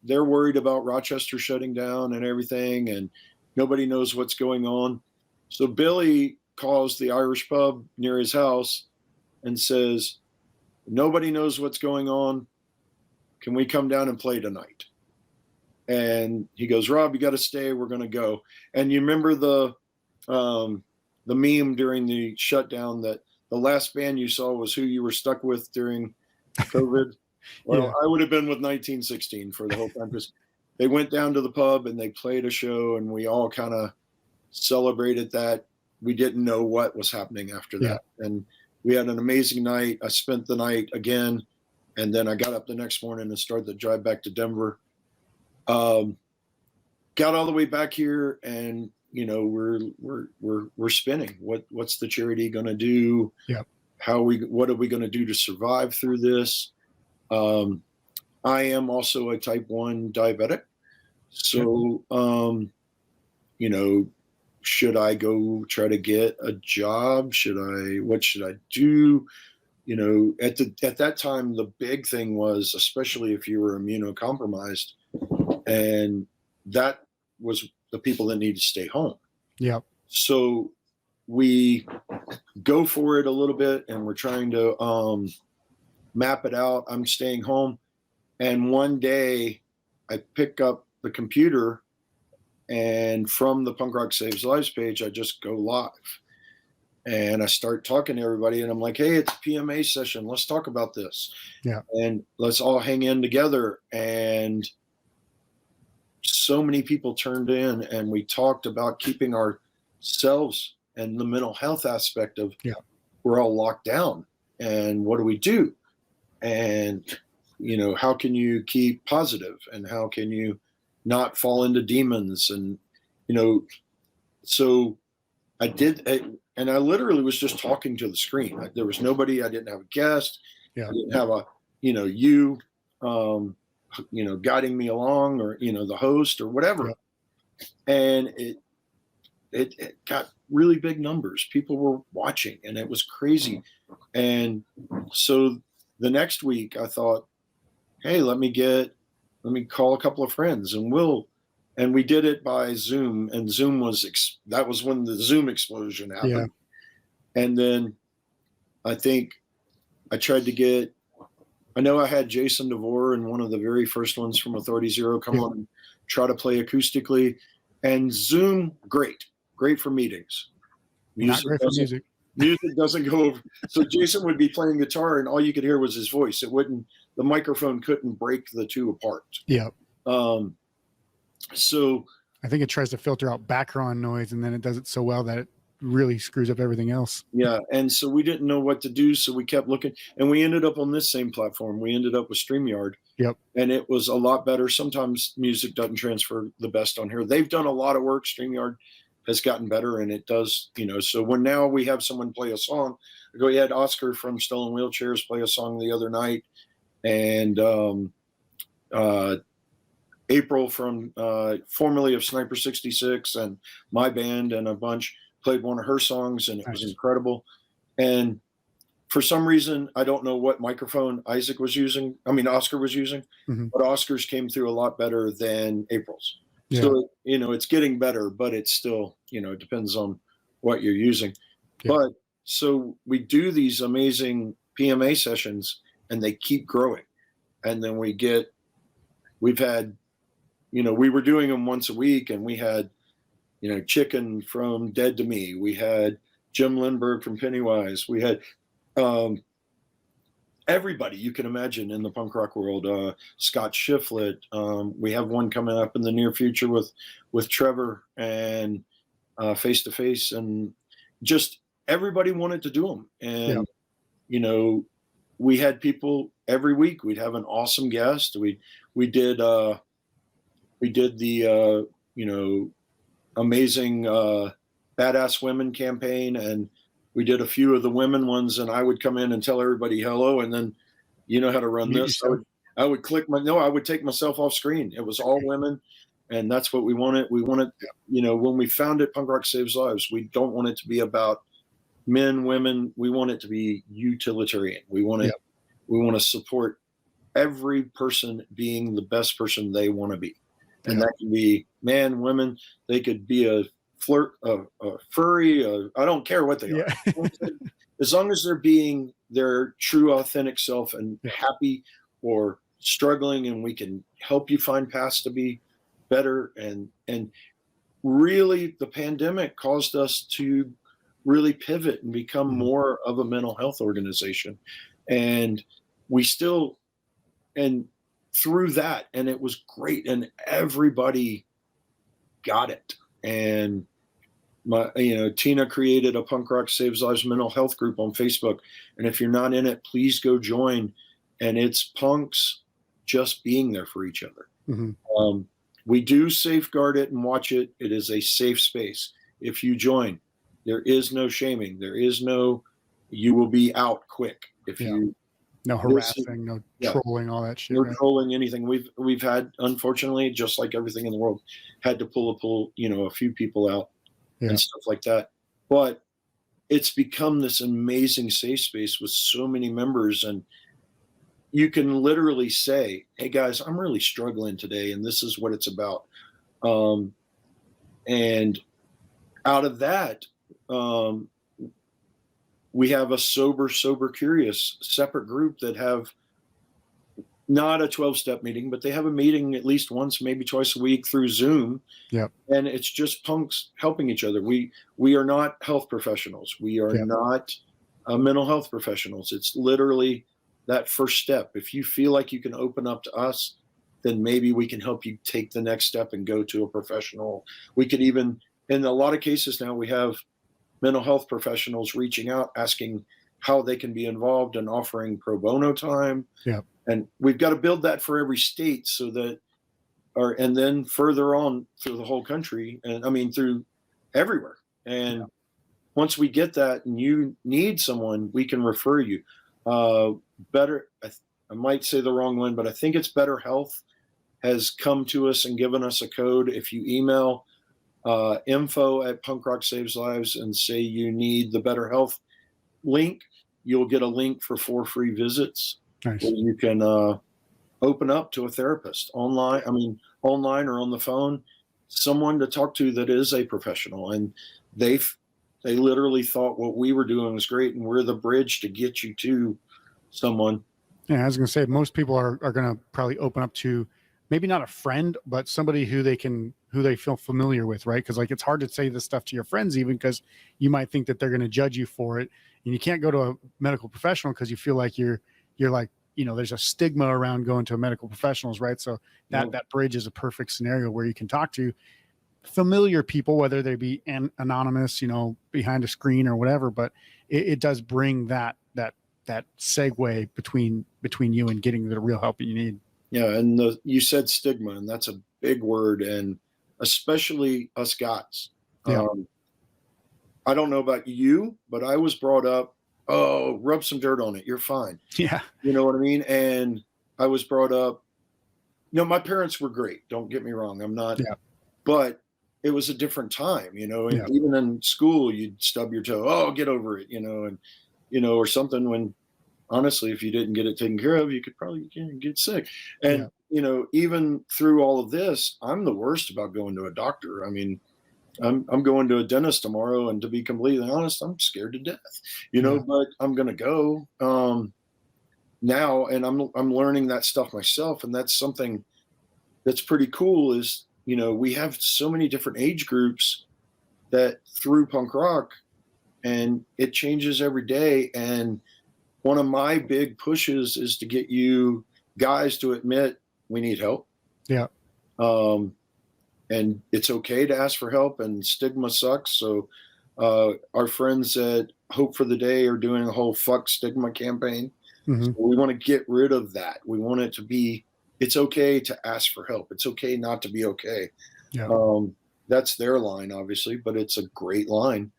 they're worried about Rochester shutting down and everything, and nobody knows what's going on. So Billy calls the Irish pub near his house and says, nobody knows what's going on. Can we come down and play tonight? And he goes, Rob, you got to stay. We're going to go. And you remember the meme during the shutdown that the last band you saw was who you were stuck with during COVID? Well, I would have been with 1916 for the whole time, because they went down to the pub and they played a show, and we all kind of celebrated that. We didn't know what was happening after that. And we had an amazing night. I spent the night again, and then I got up the next morning and started the drive back to Denver. Got all the way back here, and we're spinning. What's the charity going to do? What are we going to do to survive through this? I am also a type 1 diabetic. So, should I go try to get a job? What should I do? At that time, the big thing was, especially if you were immunocompromised, and that was the people that need to stay home. So we go for it a little bit, and we're trying to map it out. I'm staying home. And one day I pick up the computer, and from the Punk Rock Saves Lives page, I just go live. And I start talking to everybody, and I'm like, hey, it's a PMA session. Let's talk about this. And let's all hang in together. And so many people turned in, and we talked about keeping ourselves and the mental health aspect of we're all locked down. And what do we do? And how can you keep positive, and how can you not fall into demons? And, so I did, and I literally was just talking to the screen. There was nobody, I didn't have a guest. I didn't have guiding me along, or, the host or whatever. And it got really big numbers. People were watching, and it was crazy. And so the next week I thought, hey, let me call a couple of friends, and we did it by Zoom, and Zoom that was when the Zoom explosion happened. And then I think I tried to I know I had Jason DeVore in one of the very first ones from Authority Zero come on and try to play acoustically, and Zoom, great for meetings. Not great for music. Music doesn't go over. So Jason would be playing guitar, and all you could hear was his voice. The microphone couldn't break the two apart. So I think it tries to filter out background noise, and then it does it so well that it really screws up everything else. And so we didn't know what to do, so we kept looking, and we ended up on this same platform. We ended up with StreamYard. And it was a lot better. Sometimes music doesn't transfer the best on here. They've done a lot of work. StreamYard has gotten better, and it does, so when now we have someone play a song, we had Oscar from Stolen Wheelchairs play a song the other night, and April from formerly of Sniper 66 and my band and a bunch played one of her songs, and it was incredible. And for some reason, I don't know what microphone Oscar was using, but Oscar's came through a lot better than April's. So, it's getting better, but it's still, it depends on what you're using. But so we do these amazing PMA sessions, and they keep growing. And then we've had, we were doing them once a week, and we had, Chicken from Dead to Me. We had Jim Lindbergh from Pennywise. We had everybody you can imagine in the punk rock world. Scott Shiflett. We have one coming up in the near future with Trevor and Face to Face, and just everybody wanted to do them. And we had people every week. We'd have an awesome guest. We did the amazing Badass Women campaign, and we did a few of the women ones, and I would come in and tell everybody hello, and then how to run this. I would I would take myself off screen. It was all women, and that's what we wanted. We wanted, when we founded Punk Rock Saves Lives, we don't want it to be about men, women. We want it to be utilitarian. We want to support every person being the best person they want to be. And that can be man, women. They could be a flirt, a furry. I don't care what they are. As long as they're being their true, authentic self and happy or struggling, and we can help you find paths to be better. And really, the pandemic caused us to really pivot and become more of a mental health organization. And we still, and through that, and it was great, and everybody got it. And Tina created a Punk Rock Saves Lives mental health group on Facebook. And if you're not in it, please go join. And it's punks just being there for each other. Mm-hmm. We do safeguard it and watch it. It is a safe space. If you join, there is no shaming. There is no, you will be out quick. If you, no harassing, no trolling, all that shit. No trolling, anything. We've had, unfortunately, just like everything in the world, had to pull, a few people out and stuff like that. But it's become this amazing safe space with so many members, and you can literally say, hey guys, I'm really struggling today, and this is what it's about. And out of that, we have a sober curious separate group that have not a 12-step meeting, but they have a meeting at least once, maybe twice a week through Zoom. Yep. And it's just punks helping each other. We are not health professionals. We are not mental health professionals. It's literally that first step. If you feel like you can open up to us, then maybe we can help you take the next step and go to a professional. We could even, in a lot of cases now, we have mental health professionals reaching out, asking how they can be involved and offering pro bono time. Yeah. And we've got to build that for every state so that, and then further on through the whole country, and I mean, through everywhere. And once we get that and you need someone, we can refer you. Better, I might say the wrong one, but I think it's Better Health has come to us and given us a code. If you email info@Punk Rock Saves Lives and say you need the Better Health link, you'll get a link for 4 free visits. Nice. Where you can open up to a therapist online or on the phone, someone to talk to that is a professional. And they literally thought what we were doing was great, and we're the bridge to get you to someone. Yeah, I was going to say, most people are going to probably open up to maybe not a friend, but somebody who they feel familiar with, right? Because like, it's hard to say this stuff to your friends, even because you might think that they're going to judge you for it, and you can't go to a medical professional because you feel like you're like, there's a stigma around going to medical professionals, right? So that bridge is a perfect scenario where you can talk to familiar people, whether they be anonymous, behind a screen or whatever, but it does bring that segue between you and getting the real help that you need. Yeah. And you said stigma, and that's a big word, and especially us guys. Yeah. I don't know about you, but I was brought up, oh, rub some dirt on it, you're fine. Yeah. You know what I mean? And I was brought up, my parents were great, don't get me wrong. I'm not, but it was a different time, and even in school, you'd stub your toe, oh, get over it, and, or something, when honestly, if you didn't get it taken care of, you could probably get sick. And, even through all of this, I'm the worst about going to a doctor. I mean, I'm going to a dentist tomorrow, and to be completely honest, I'm scared to death, but I'm going to go now, and I'm learning that stuff myself. And that's something that's pretty cool is, we have so many different age groups that through punk rock, and it changes every day. And one of my big pushes is to get you guys to admit we need help. Yeah. And it's okay to ask for help, and stigma sucks. So our friends at Hope for the Day are doing a whole fuck stigma campaign. Mm-hmm. So we want to get rid of that. We want it to be, it's okay to ask for help. It's okay not to be okay. Yeah. That's their line, obviously, but it's a great line.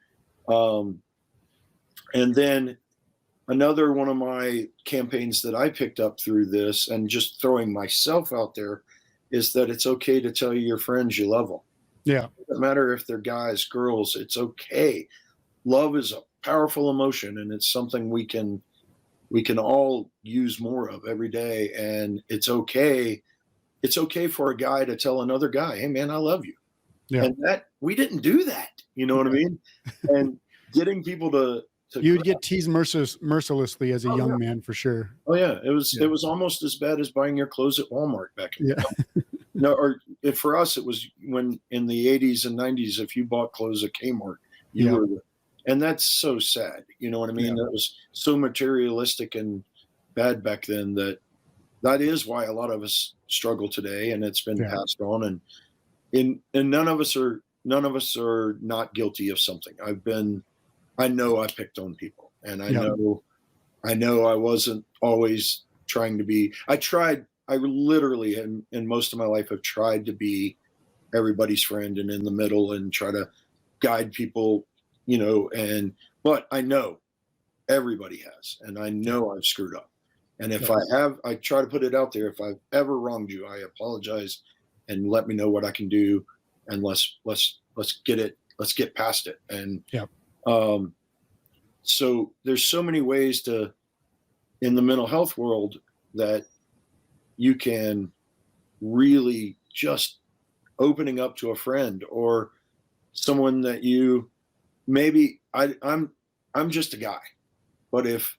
And then another one of my campaigns that I picked up through this, and just throwing myself out there, is that it's okay to tell your friends you love them. Yeah. It doesn't matter if they're guys, girls, it's okay. Love is a powerful emotion, and it's something we can all use more of every day. And it's okay for a guy to tell another guy, hey man, I love you. Yeah. And that, we didn't do that. You know what I mean? And getting people to you'd get teased mercilessly as a young man, for sure. Oh yeah. It was almost as bad as buying your clothes at Walmart back in or if for us, it was when in the 80s and 90s, if you bought clothes at Kmart, you were, and that's so sad. You know what I mean? That was so materialistic and bad back then, that is why a lot of us struggle today, and it's been passed on. And none of us are none of us are not guilty of something. I know I picked on people, and I know I wasn't always trying to be. I literally in most of my life have tried to be everybody's friend and in the middle and try to guide people, but I know everybody has, and I know I've screwed up. And if I have, I try to put it out there. If I've ever wronged you, I apologize, and let me know what I can do, and let's get past it. And so there's so many ways in the mental health world that you can really just opening up to a friend or someone that you maybe I'm just a guy, but if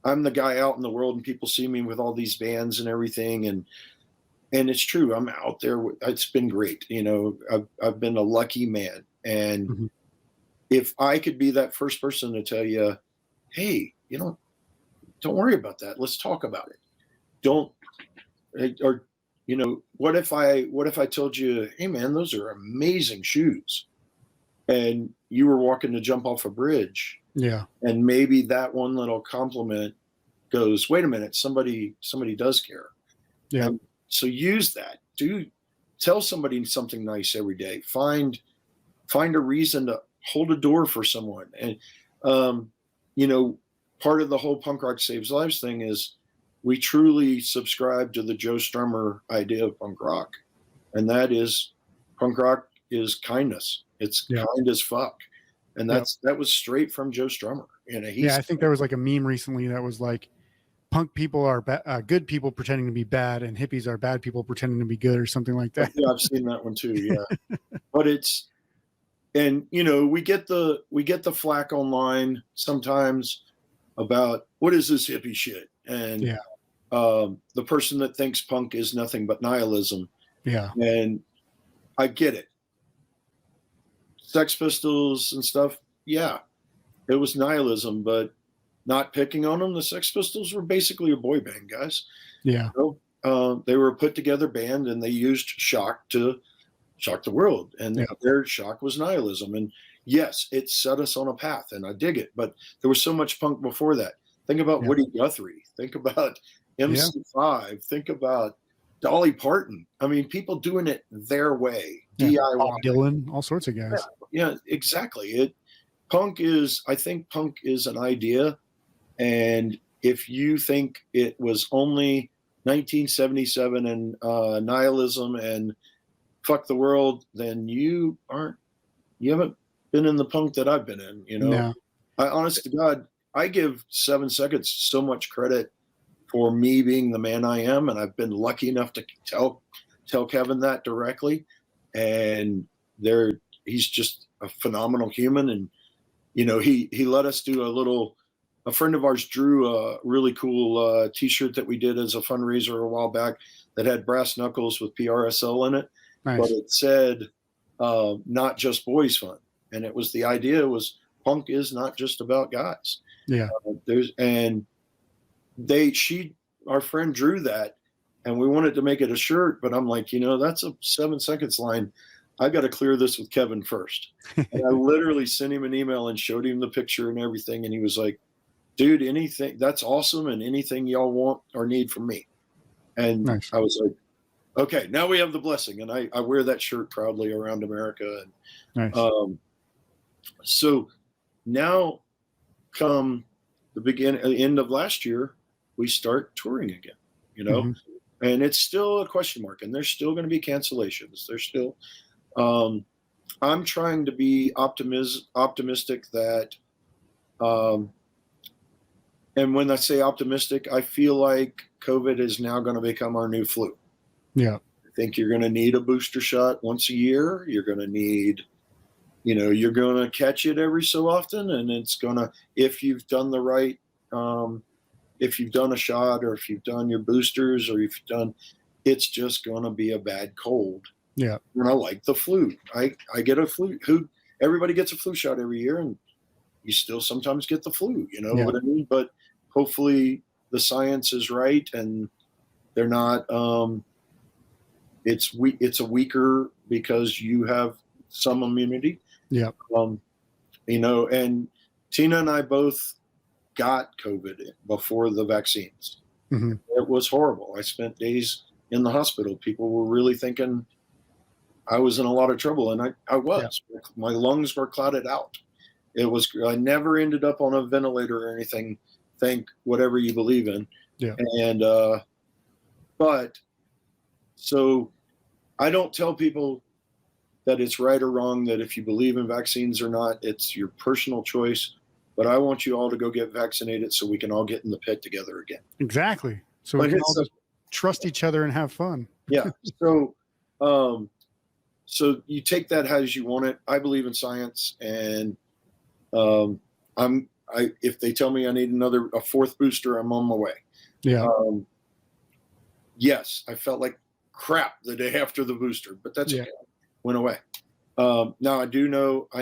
I'm the guy out in the world and people see me with all these bands and everything, and it's true, I'm out there. It's been great. I've been a lucky man. And if I could be that first person to tell you, hey, don't worry about that. Let's talk about it. What if I told you, hey man, those are amazing shoes, and you were walking to jump off a bridge. Yeah. And maybe that one little compliment goes, wait a minute, somebody does care. Yeah. And so use that. Tell somebody something nice every day. Find a reason to hold a door for someone. And part of the whole Punk Rock Saves Lives thing is we truly subscribe to the Joe Strummer idea of punk rock. And that is, punk rock is kindness. It's kind as fuck. And that was straight from Joe Strummer. I think there was like a meme recently that was like, punk people are good people pretending to be bad, and hippies are bad people pretending to be good, or something like that. Yeah, I've seen that one too. Yeah. But we get the flack online sometimes about what is this hippie shit, and the person that thinks punk is nothing but nihilism. Yeah. And I get it. Sex Pistols and stuff, yeah, it was nihilism, but not picking on them. The Sex Pistols were basically a boy band, guys. Yeah. They were a put together band, and they used shock to shock the world, and their shock was nihilism. And yes, it set us on a path, and I dig it, but there was so much punk before that. Think about Woody Guthrie. Think about MC5. Think about Dolly Parton. I mean, people doing it their way. DIY. Bob Dylan, all sorts of guys. Yeah, exactly. I think punk is an idea. And if you think it was only 1977 and nihilism and fuck the world, then you haven't been in the punk that I've been in. No. I honest to God, I give 7 Seconds so much credit for me being the man I am, and I've been lucky enough to tell Kevin that directly. And he's just a phenomenal human, and he let us do a friend of ours drew a really cool t-shirt that we did as a fundraiser a while back that had brass knuckles with PRSL in it. Nice. But it said not just boys fun, and the idea was punk is not just about guys. Yeah. Our friend drew that, and we wanted to make it a shirt, but I'm like, that's a 7 Seconds line. I got to clear this with Kevin first. And I literally sent him an email and showed him the picture and everything. And he was like, dude, anything, that's awesome. And anything y'all want or need from me. And nice. I was like, okay, now we have the blessing. And I wear that shirt proudly around America. And, nice. So now come the end of last year, we start touring again, and it's still a question mark, and there's still going to be cancellations. There's still, I'm trying to be optimistic that, and when I say optimistic, I feel like COVID is now going to become our new flu. Yeah. I think you're going to need a booster shot once a year. You're going to need, you're going to catch it every so often, and it's going to, if you've done the right, if you've done a shot, or if you've done your boosters, or if you've done, it's just going to be a bad cold. Yeah. And I like the flu. I get a flu. Everybody gets a flu shot every year, and you still sometimes get the flu, what I mean? But hopefully the science is right, and they're not, it's a weaker because you have some immunity. Yeah. You know, and Tina and I both got COVID before the vaccines. Mm-hmm. It was horrible. I spent days in the hospital. People were really thinking I was in a lot of trouble, and I was. Yeah. My lungs were clouded out. I never ended up on a ventilator or anything, thank whatever you believe in. Yeah. And, but so I don't tell people that it's right or wrong, that if you believe in vaccines or not, it's your personal choice. But I want you all to go get vaccinated so we can all get in the pit together again. Exactly. So we can all just trust each other and have fun. Yeah. So, so you take that as you want it. I believe in science, and if they tell me I need a fourth booster, I'm on my way. Yeah. Yes, I felt like crap the day after the booster, but that's okay. Went away. Now I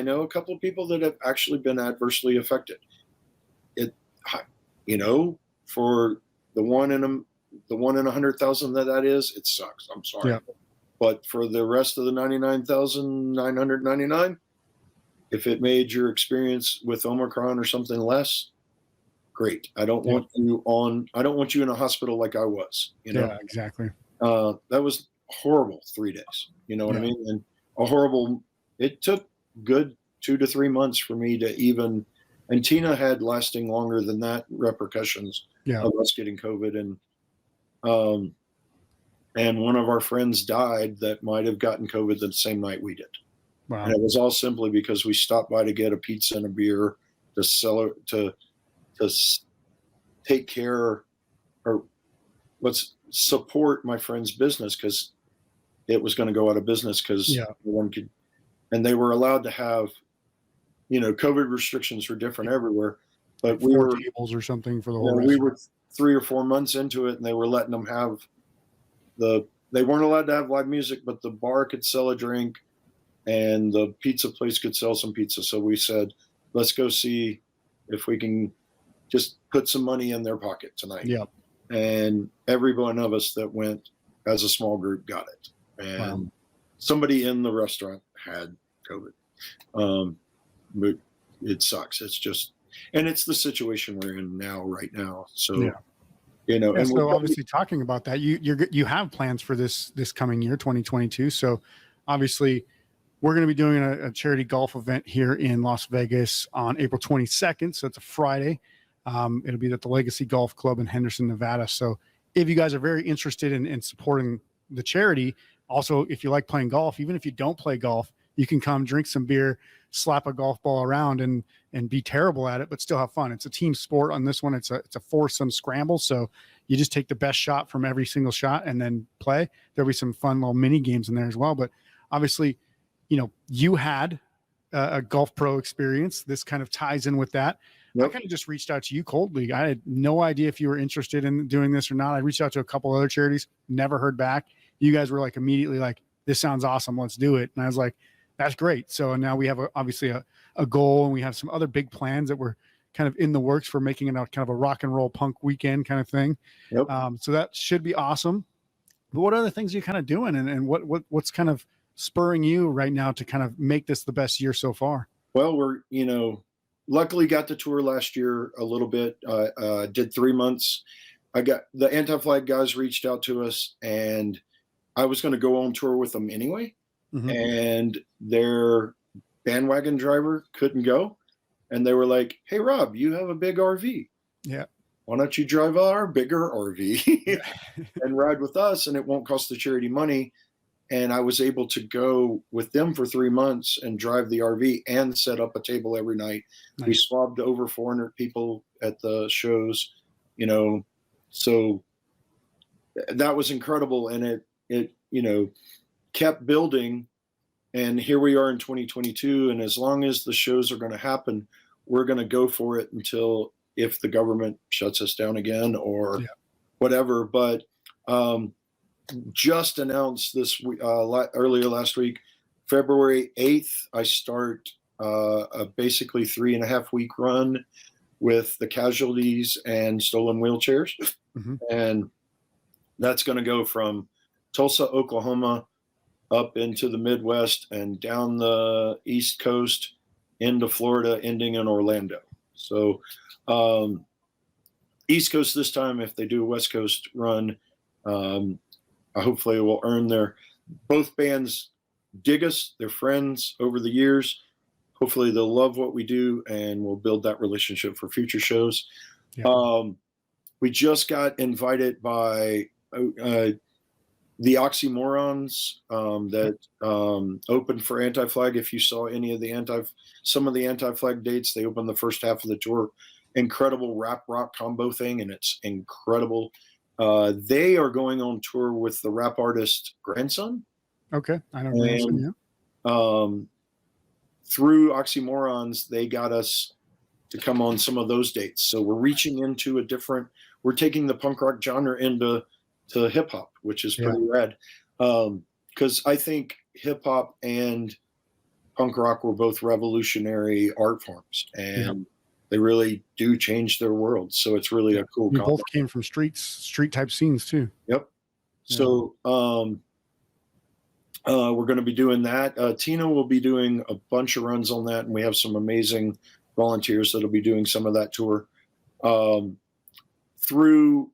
know a couple of people that have actually been adversely affected. For the one in 100,000 that is, it sucks. I'm sorry. Yeah. But for the rest of the 99,999, if it made your experience with Omicron or something less, great. I don't want you in a hospital like I was. Yeah, exactly. That was horrible 3 days. You know what I mean? And it took good 2 to 3 months for me to even, and Tina had lasting longer than that repercussions of us getting COVID. And one of our friends died that might have gotten COVID the same night we did. Wow. And it was all simply because we stopped by to get a pizza and a beer to take care or let's support my friend's business, because it was going to go out of business because no one could, and they were allowed to have, COVID restrictions were different everywhere, but we were tables or something for the whole. We were 3 or 4 months into it, and they were letting them have they weren't allowed to have live music, but the bar could sell a drink and the pizza place could sell some pizza. So we said, let's go see if we can just put some money in their pocket tonight. Yeah. And every one of us that went as a small group got it. And somebody in the restaurant had COVID. But it sucks. It's just, and it's the situation we're in right now. So, and so obviously talking about that, you have plans for this coming year, 2022. So obviously we're going to be doing a charity golf event here in Las Vegas on April 22nd. So it's a Friday. It'll be at the Legacy Golf Club in Henderson, Nevada. So if you guys are very interested in supporting the charity, also, if you like playing golf, even if you don't play golf, you can come drink some beer, slap a golf ball around and be terrible at it, but still have fun. It's a team sport on this one. It's a foursome scramble. So you just take the best shot from every single shot and then play. There'll be some fun little mini games in there as well. But obviously, you had a golf pro experience. This kind of ties in with that. Yep. I kind of just reached out to you coldly. I had no idea if you were interested in doing this or not. I reached out to a couple other charities, never heard back. You guys were like immediately like, this sounds awesome. Let's do it. And I was like, that's great. So now we have obviously a goal, and we have some other big plans that we're kind of in the works for making it a kind of a rock and roll punk weekend kind of thing. Yep. So that should be awesome. But what other things are you kind of doing, and what's kind of spurring you right now to kind of make this the best year so far? Well, we're, luckily got the tour last year a little bit, did 3 months. I got the Anti-Flag guys reached out to us, and I was going to go on tour with them anyway. Mm-hmm. And their bandwagon driver couldn't go. And they were like, hey, Rob, you have a big RV. Yeah. Why don't you drive our bigger RV and ride with us, and it won't cost the charity money. And I was able to go with them for 3 months and drive the RV and set up a table every night. Nice. We swabbed over 400 people at the shows, so that was incredible. And it kept building, and here we are in 2022. And as long as the shows are going to happen, we're going to go for it until if the government shuts us down again or whatever. But just announced this earlier last week, February 8th, I start a basically 3.5 week run with the casualties and stolen wheelchairs. Mm-hmm. And that's going to go from Tulsa, Oklahoma, up into the Midwest and down the East Coast into Florida, ending in Orlando. So East Coast this time. If they do a West Coast run, hopefully it will earn their. Both bands dig us. They're friends over the years. Hopefully they'll love what we do, and we'll build that relationship for future shows. Yeah. We just got invited by the Oxymorons that opened for Anti-Flag. If you saw any of some of the Anti-Flag dates, they opened the first half of the tour. Incredible rap rock combo thing, and it's incredible. They are going on tour with the rap artist Grandson. Okay, I know Grandson. Yeah. Through Oxymorons, they got us to come on some of those dates. So we're reaching into we're taking the punk rock genre into hip hop, which is pretty rad. Because I think hip hop and punk rock were both revolutionary art forms, and they really do change their world. So it's really a cool. You both came from street type scenes too. Yep. Yeah. So we're going to be doing that. Tina will be doing a bunch of runs on that, and we have some amazing volunteers that'll be doing some of that tour. Through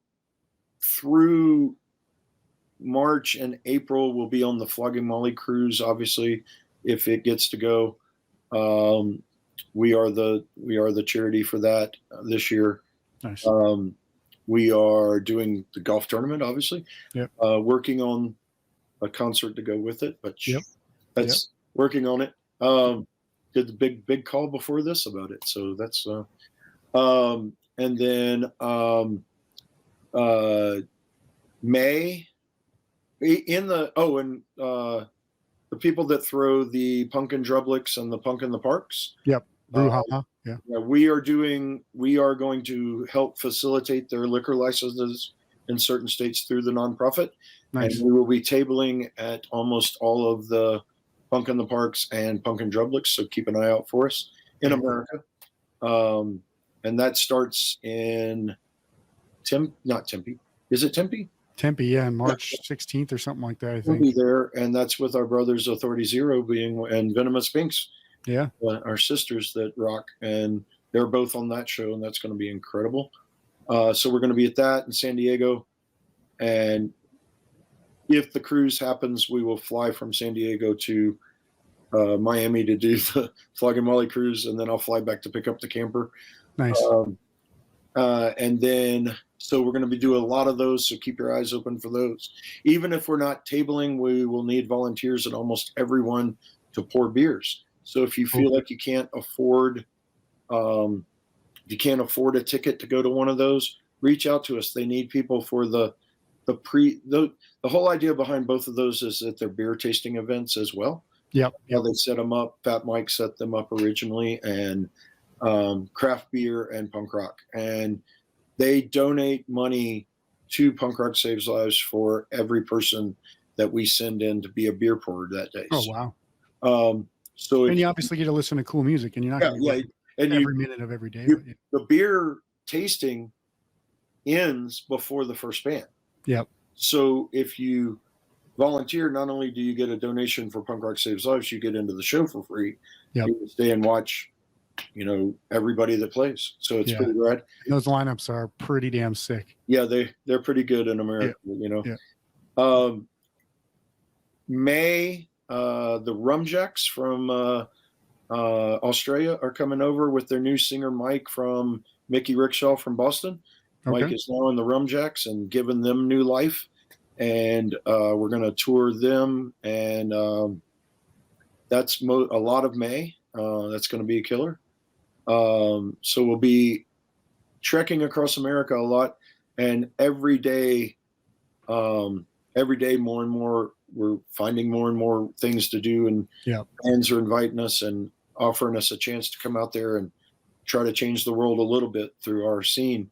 March and April, we'll be on the Flogging Molly cruise. Obviously, if it gets to go, we are the charity for that this year. Nice. We are doing the golf tournament, obviously. Yep. Working on a concert to go with it, but that's working on it. Did the big call before this about it, so that's and then May in the the people that throw the pumpkin drublics and the punk in the parks. Yep. Yeah. We are going to help facilitate their liquor licenses in certain states through the nonprofit. Nice. And we will be tabling at almost all of the punk in the parks and punk and drublics. So keep an eye out for us in America. And that starts in not Tempe. Is it Tempe? Tempe, yeah, March 16th or something like that, I think. We'll be there, and that's with our brothers Authority Zero and Venomous Pinks. Yeah. Our sisters that rock, and they're both on that show, and that's going to be incredible. So we're going to be at that in San Diego, and if the cruise happens, we will fly from San Diego to Miami to do the Flogging Molly cruise, and then I'll fly back to pick up the camper. Nice. And then, so we're going to be doing a lot of those, so keep your eyes open for those. Even if we're not tabling, we will need volunteers at almost everyone to pour beers. So if you feel like you can't afford a ticket to go to one of those, reach out to us. They need people for the whole idea behind both of those is that they're beer tasting events as well. Yep. Yeah, they set them up. Fat Mike set them up originally, and craft beer and punk rock, and they donate money to Punk Rock Saves Lives for every person that we send in to be a beer pourer that day. Oh wow! So you obviously get to listen to cool music, and you're not going to every minute of every day. The beer tasting ends before the first band. Yep. So if you volunteer, not only do you get a donation for Punk Rock Saves Lives, you get into the show for free. Yep. You can stay and watch, everybody that plays. So it's pretty rad. Those lineups are pretty damn sick. Yeah, they're pretty good in America. Yeah. May, the Rumjacks from Australia are coming over with their new singer Mike from Mickey Rickshaw from Boston. Okay. Mike is now in the Rumjacks and giving them new life, and we're going to tour them, and that's a lot of May. That's going to be a killer. So we'll be trekking across America a lot, and every day more and more, we're finding more and more things to do, and bands are inviting us and offering us a chance to come out there and try to change the world a little bit through our scene.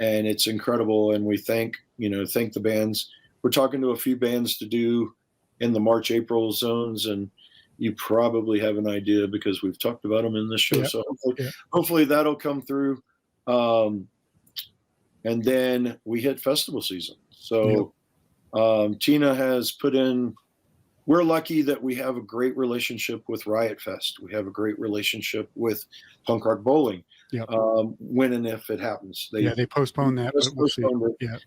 And it's incredible. And we thank the bands. We're talking to a few bands to do in the March, April zones, and you probably have an idea because we've talked about them in this show. So hopefully that'll come through. And then we hit festival season. So Tina has put in we're lucky that we have a great relationship with Riot Fest. We have a great relationship with Punk Rock Bowling. Yep. When and if it happens, they postponed that, but we'll see. Yeah.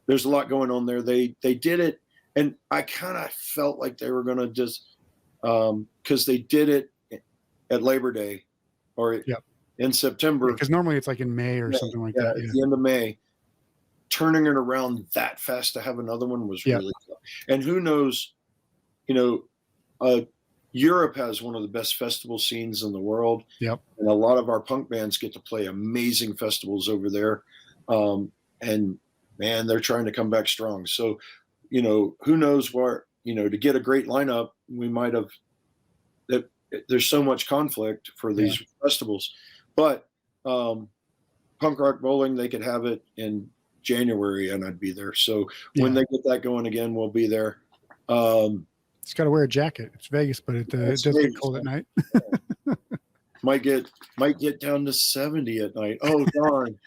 There's a lot going on there. They did it, and I kind of felt like they were going to just because they did it at Labor Day or in September. Because normally it's like in May or something like that. At the end of May. Turning it around that fast to have another one was really tough. And who knows, Europe has one of the best festival scenes in the world. Yep. And a lot of our punk bands get to play amazing festivals over there. And man, they're trying to come back strong. So, who knows where, to get a great lineup, we might have, there's so much conflict for these festivals, but Punk Rock Bowling, they could have it in January and I'd be there. So when they get that going again, we'll be there. It's got to wear a jacket. It's Vegas, but it does get cold at night. might get down to 70 at night. Oh, darn.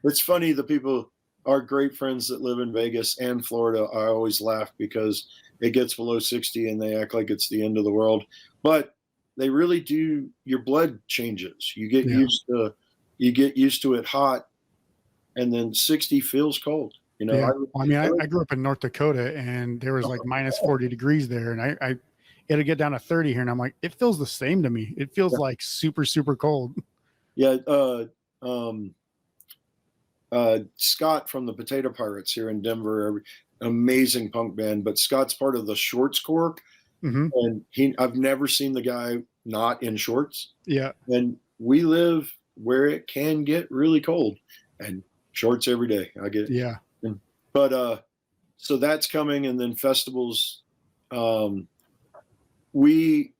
It's funny. The people, our great friends that live in Vegas and Florida, I always laugh because it gets below 60 and they act like it's the end of the world, but they really do. Your blood changes. You get used to it hot, and then 60 feels cold. I grew up in North Dakota, and there was like minus 40 degrees there, and it'll get down to 30 here, and I'm like, it feels the same to me. It feels like super, super cold. Yeah. Scott from the Potato Pirates here in Denver, amazing punk band, but Scott's part of the Shorts Corps, and I've never seen the guy not in shorts. Yeah. And we live where it can get really cold, and shorts every day. I get it. Yeah. But so that's coming, and then festivals. We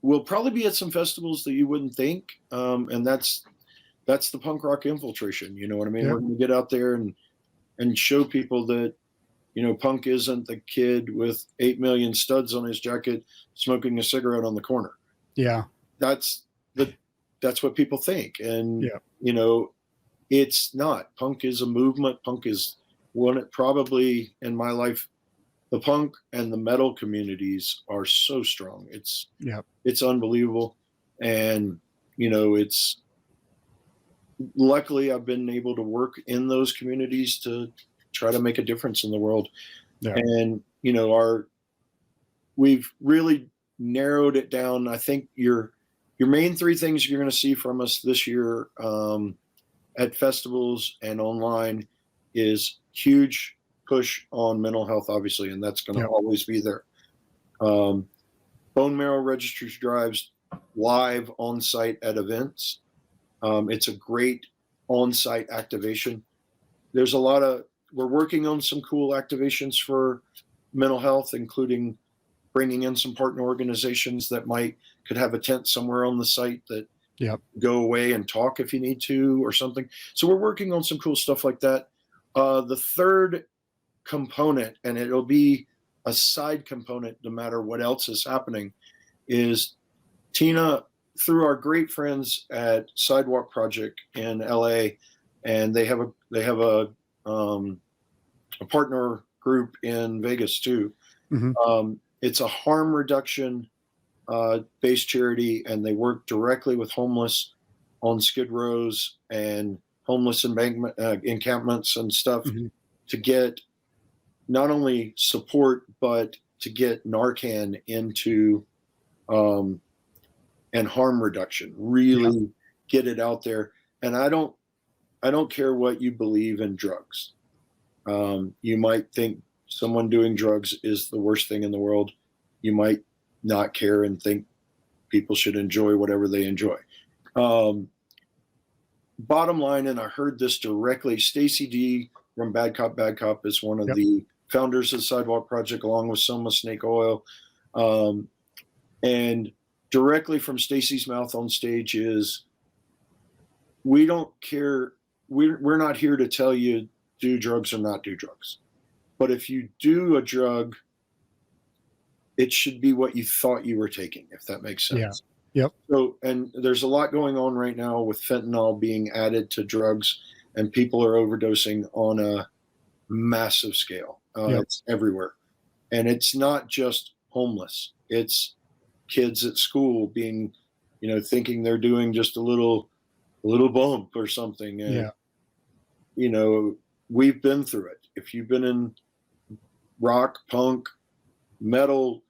will probably be at some festivals that you wouldn't think, and that's the punk rock infiltration. You know what I mean? Yeah. We're going to get out there and show people that punk isn't the kid with 8 million studs on his jacket smoking a cigarette on the corner. Yeah, that's what people think, and it's not. Punk is a movement. Punk is probably in my life, the punk and the metal communities are so strong. It's unbelievable. And, it's luckily I've been able to work in those communities to try to make a difference in the world. Yeah. And, we've really narrowed it down. I think your main three things you're going to see from us this year, at festivals and online, is huge push on mental health, obviously, and that's going to always be there. Bone marrow registry drives live on site at events. It's a great on-site activation. We're working on some cool activations for mental health, including bringing in some partner organizations that could have a tent somewhere on the site that go away and talk if you need to or something. So we're working on some cool stuff like that. The third component, and it'll be a side component no matter what else is happening, is Tina, through our great friends at Sidewalk Project in LA, and they have a partner group in Vegas too. Mm-hmm. It's a harm reduction based charity, and they work directly with homeless on skid rows and homeless encampments and stuff to get not only support, but to get Narcan into and harm reduction, really get it out there. And I don't care what you believe in drugs. You might think someone doing drugs is the worst thing in the world. You might not care and think people should enjoy whatever they enjoy. Bottom line, and I heard this directly, Stacy D from Bad Cop is one of the founders of the Sidewalk Project, along with Soma Snake Oil. And directly from Stacy's mouth on stage is, we don't care. We're not here to tell you do drugs or not do drugs. But if you do a drug, it should be what you thought you were taking, if that makes sense. Yeah. Yep. So, and there's a lot going on right now with fentanyl being added to drugs, and people are overdosing on a massive scale. It's everywhere. And it's not just homeless. It's kids at school being, thinking they're doing just a little bump or something. And, we've been through it. If you've been in rock, punk, metal,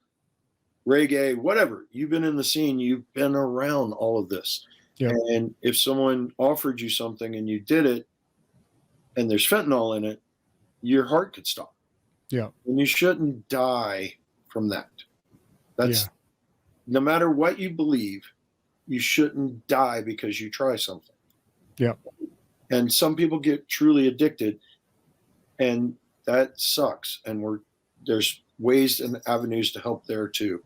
reggae, whatever, you've been in the scene, you've been around all of this. Yeah. And if someone offered you something and you did it and there's fentanyl in it, your heart could stop. Yeah. And you shouldn't die from that. That's no matter what you believe, you shouldn't die because you try something. Yeah. And some people get truly addicted, and that sucks. And there's ways and avenues to help there too.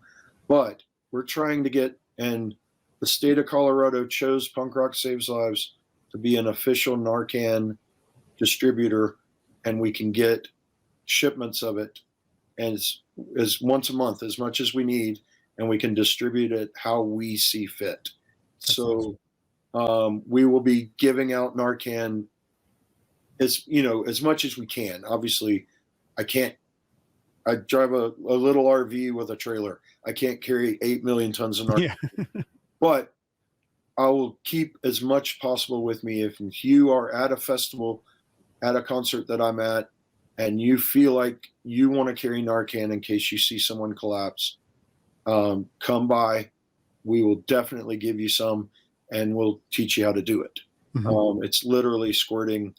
But we're trying to get, and the state of Colorado chose Punk Rock Saves Lives to be an official Narcan distributor, and we can get shipments of it as once a month, as much as we need, and we can distribute it how we see fit. That's so we will be giving out Narcan as much as we can. Obviously, I drive a little RV with a trailer. I can't carry 8 million tons of Narcan. Yeah. But I will keep as much possible with me. If you are at a festival, at a concert that I'm at, and you feel like you want to carry Narcan in case you see someone collapse, come by. We will definitely give you some, and we'll teach you how to do it. Mm-hmm. It's literally squirting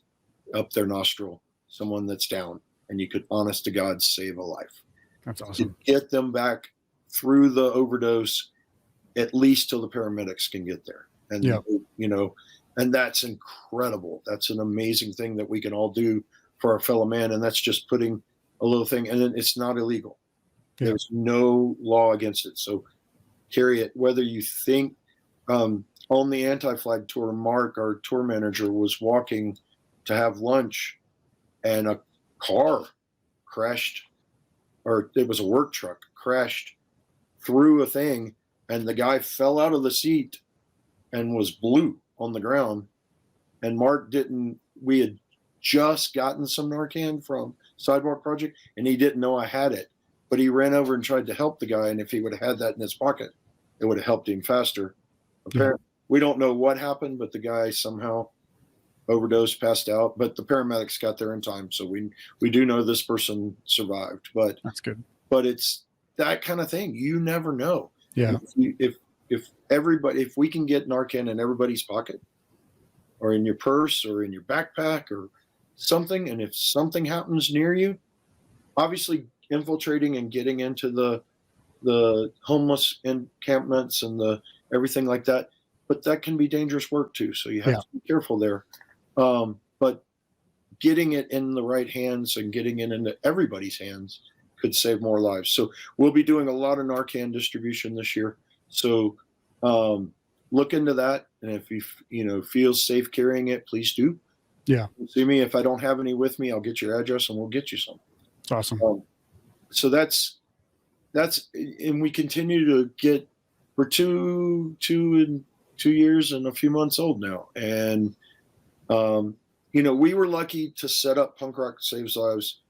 up their nostril, someone that's down, and you could, honest to God, save a life. That's awesome. To get them back through the overdose, at least till the paramedics can get there. And, and that's incredible. That's an amazing thing that we can all do for our fellow man. And that's just putting a little thing, and then it's not illegal. Yeah. There's no law against it. So carry it, whether you think, on the Anti-Flag tour, Mark, our tour manager, was walking to have lunch, and a car crashed, or it was a work truck, crashed through a thing, and the guy fell out of the seat and was blue on the ground. And Mark we had just gotten some Narcan from Sidewalk Project, and he didn't know I had it, but he ran over and tried to help the guy. And if he would have had that in his pocket, it would have helped him faster. Apparently, we don't know what happened, but the guy somehow overdosed, passed out, but the paramedics got there in time. So we do know this person survived, but that's good. But it's that kind of thing. You never know. Yeah. If we can get Narcan in everybody's pocket, or in your purse, or in your backpack, or something, and if something happens near you, obviously infiltrating and getting into the homeless encampments and everything like that, but that can be dangerous work too. So you have to be careful there. But getting it in the right hands and getting it into everybody's hands could save more lives. So we'll be doing a lot of Narcan distribution this year. So look into that. And if you feel safe carrying it, please do. Yeah. See me. If I don't have any with me, I'll get your address and we'll get you some. It's awesome. So that's, and we continue to get, we're two years and a few months old now. And, we were lucky to set up Punk Rock Saves Lives.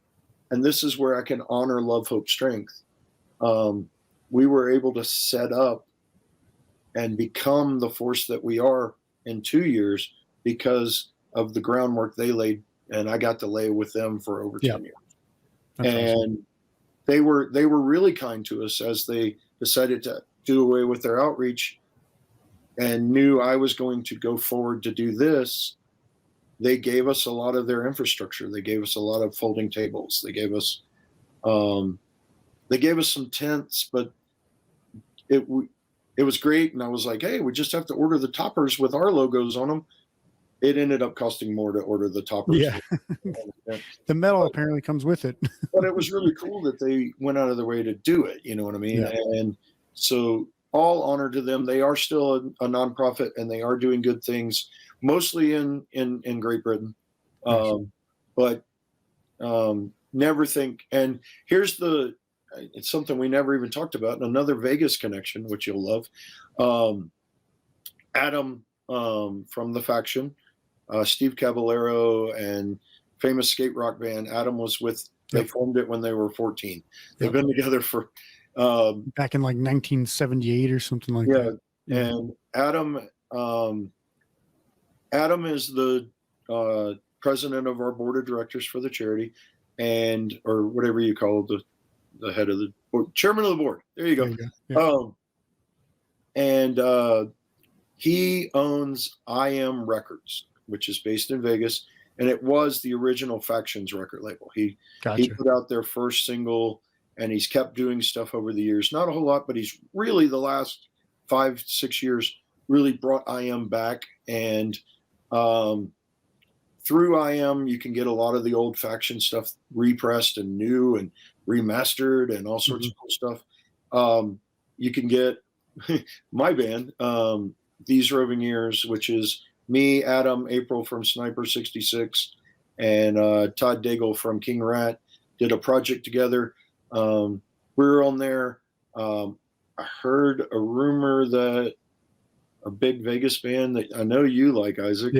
And this is where I can honor Love, Hope, Strength. We were able to set up and become the force that we are in 2 years because of the groundwork they laid, and I got to lay with them for over 10 years. That's and awesome. They were really kind to us as they decided to do away with their outreach and knew I was going to go forward to do this. They gave us a lot of their infrastructure. They gave us a lot of folding tables. They gave us some tents, but it was great. And I was like, hey, we just have to order the toppers with our logos on them. It ended up costing more to order the toppers. Yeah. The metal apparently comes with it. But it was really cool that they went out of their way to do it. You know what I mean? Yeah. And so all honor to them. They are still a nonprofit, and they are doing good things, mostly in Great Britain. But never think, and it's something we never even talked about, another Vegas connection, which you'll love. Adam from the Faction, Steve Caballero, and famous skate rock band. Adam was with They Yep. formed it when they were 14. They've Yep. been together for Back in like 1978 or something like yeah. that. Yeah. And Adam is the president of our board of directors for the charity, and or whatever you call the head of the board, chairman of the board. There you go. There you go. Yeah. And he owns I Am Records, which is based in Vegas, and it was the original Factions record label. He Gotcha. put out their first single, and he's kept doing stuff over the years. Not a whole lot, but he's really the last 5-6 years really brought I Am back. And through I Am, you can get a lot of the old Faction stuff repressed and new and remastered and all sorts of cool stuff. You can get my band, These Roving Years, which is me, Adam, April from Sniper 66, and Todd Daigle from King Rat, did a project together. We were on there. I heard a rumor that a big Vegas band that I know you like, Isaac,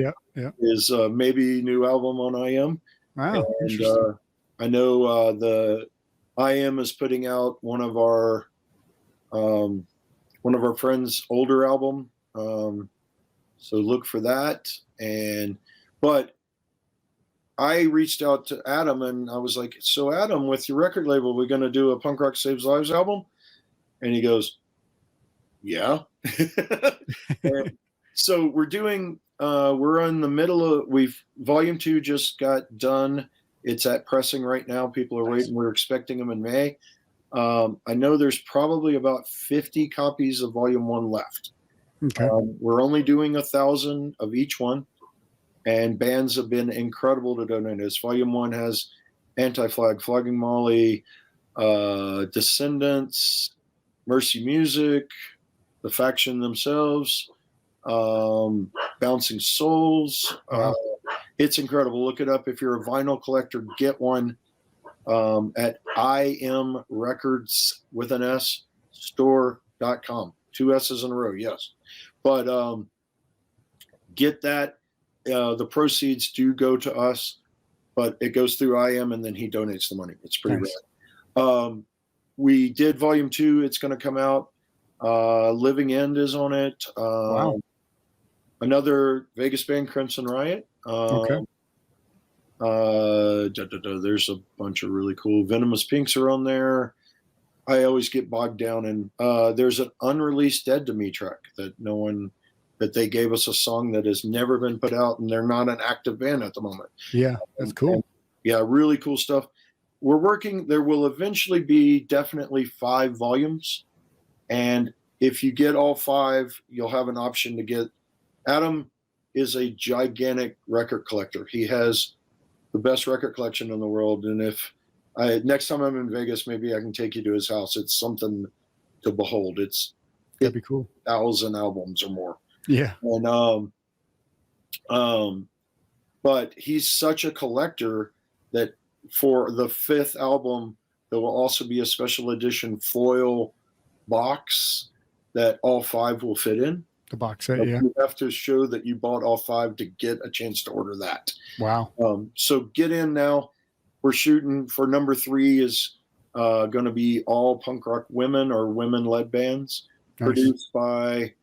is maybe new album on I Am. Wow. And I know the I Am is putting out one of our friends' older album. So look for that. But I reached out to Adam and I was like, so Adam, with your record label, we're going to do a Punk Rock Saves Lives album? And he goes, yeah. And so we're doing, we're in the middle of, volume 2 just got done. It's at pressing right now. People are waiting. We're expecting them in May. I know there's probably about 50 copies of volume 1 left. Okay. We're only doing 1,000 of each one, and bands have been incredible to donate this. Volume 1 has Anti-Flag, Flogging Molly, Descendants, Mercy Music, the Faction themselves, Bouncing Souls. Wow. It's incredible. Look it up. If you're a vinyl collector, get one at imrecords with an S store.com. 2 S's in a row, yes. But get that. The proceeds do go to us, but it goes through I Am, and then he donates the money. It's pretty rad. We did volume 2. It's going to come out. Living End is on it. Wow. Another Vegas band, Crimson Riot. Okay. There's a bunch of really cool. Venomous Pinks are on there. I always get bogged down in. There's an unreleased Dead to Me track that they gave us a song that has never been put out, and they're not an active band at the moment. Yeah, that's cool. Yeah, really cool stuff. We're working. There will eventually be definitely 5 volumes, and if you get all 5, you'll have an option to get. Adam is a gigantic record collector. He has the best record collection in the world, and if next time I'm in Vegas, maybe I can take you to his house. It's something to behold. That'd be cool. 1,000 albums or more. Yeah. And but he's such a collector that for the 5th album, there will also be a special edition foil box that all 5 will fit in. The box set, yeah. You have to show that you bought all 5 to get a chance to order that. Wow. So get in now. We're shooting for number 3 is going to be all punk rock women or women-led bands, produced by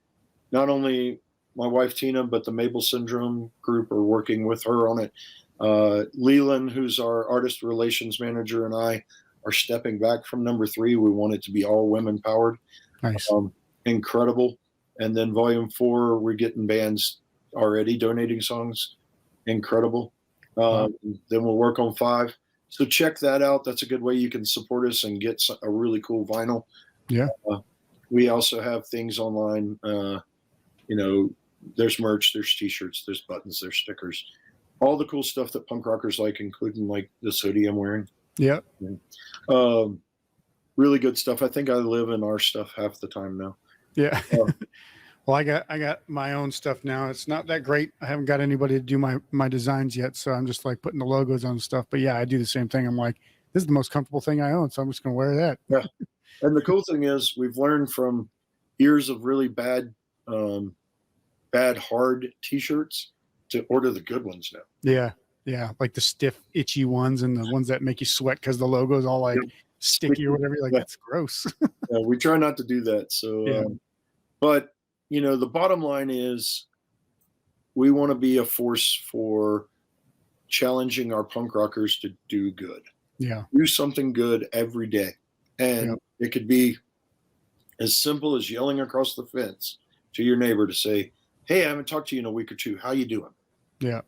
not only my wife Tina, but the Mabel Syndrome group are working with her on it. Leland, who's our artist relations manager, and I are stepping back from number 3. We want it to be all women powered. Nice. Incredible. And then volume 4, we're getting bands already donating songs. Incredible. Then we'll work on 5. So check that out. That's a good way you can support us and get a really cool vinyl. Yeah. We also have things online. There's merch, there's t-shirts, there's buttons, there's stickers, all the cool stuff that punk rockers like, including like this hoodie I'm wearing. Yeah. Really good stuff. I think I live in our stuff half the time now. Yeah. Well, I got my own stuff now. It's not that great. I haven't got anybody to do my designs yet, so I'm just like putting the logos on stuff. But yeah, I do the same thing. I'm like, this is the most comfortable thing I own, so I'm just gonna wear that. Yeah. And the cool thing is we've learned from years of really bad hard t-shirts to order the good ones now. Yeah. Yeah, like the stiff, itchy ones and the ones that make you sweat because the logo is all like Yep. sticky or whatever. You're like, Yeah, that's gross. yeah, we try not to do that. So, Yeah. but the bottom line is we want to be a force for challenging our punk rockers to do good. Yeah. Do something good every day. And Yep. it could be as simple as yelling across the fence to your neighbor to say, "Hey, I haven't talked to you in a week or two. How you doing?" Yeah.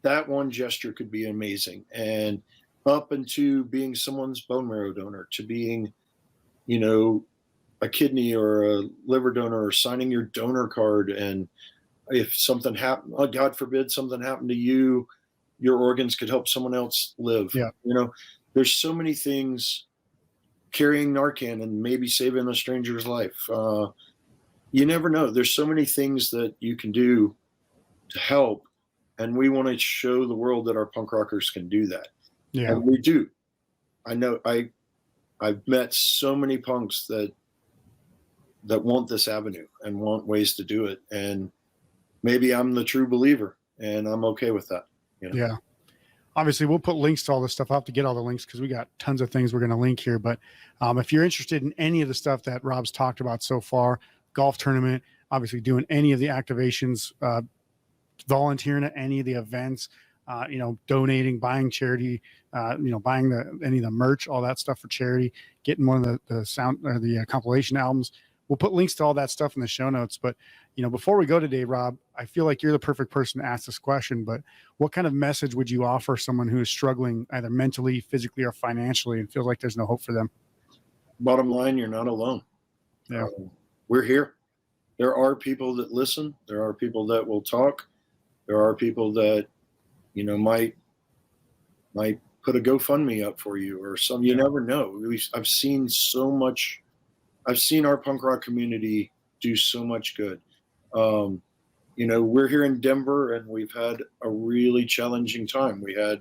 That one gesture could be amazing. And up into being someone's bone marrow donor, to being, a kidney or a liver donor, or signing your donor card. And if something happened, oh, God forbid something happened to you, your organs could help someone else live. Yeah. There's so many things, carrying Narcan and maybe saving a stranger's life. You never know. There's so many things that you can do to help. And we want to show the world that our punk rockers can do that. Yeah. And we do. I know I've met so many punks that want this avenue and want ways to do it. And maybe I'm the true believer, and I'm okay with that. Yeah. Obviously, we'll put links to all this stuff. I'll have to get all the links because we got tons of things we're going to link here. But if you're interested in any of the stuff that Rob's talked about so far, golf tournament, obviously doing any of the activations, volunteering at any of the events, donating, buying charity, buying any of the merch, all that stuff for charity, getting one of the sound or the compilation albums. We'll put links to all that stuff in the show notes. But, before we go today, Rob, I feel like you're the perfect person to ask this question, but what kind of message would you offer someone who is struggling either mentally, physically, or financially and feels like there's no hope for them? Bottom line, you're not alone. Yeah. We're here. There are people that listen. There are people that will talk. There are people that, might put a GoFundMe up for you or some. You never know. I've seen so much. I've seen our punk rock community do so much good. We're here in Denver, and we've had a really challenging time. We had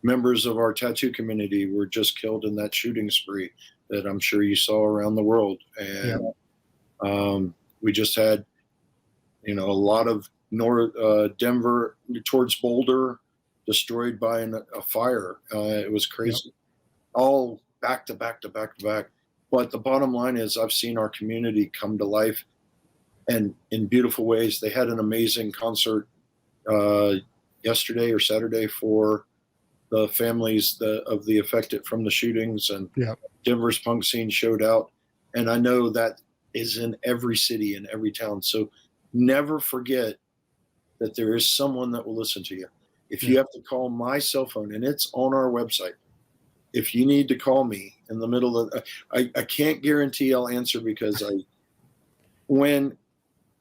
members of our tattoo community were just killed in that shooting spree that I'm sure you saw around the world. And we just had, a lot of Denver towards Boulder destroyed by a fire. It was crazy. All back to back to back to back. But the bottom line is I've seen our community come to life and in beautiful ways. They had an amazing concert yesterday or Saturday for the families of the affected from the shootings, and Denver's punk scene showed out. And I know that is in every city and every town. So never forget that there is someone that will listen to you. If you have to call my cell phone, and it's on our website, if you need to call me in the middle of, I can't guarantee I'll answer because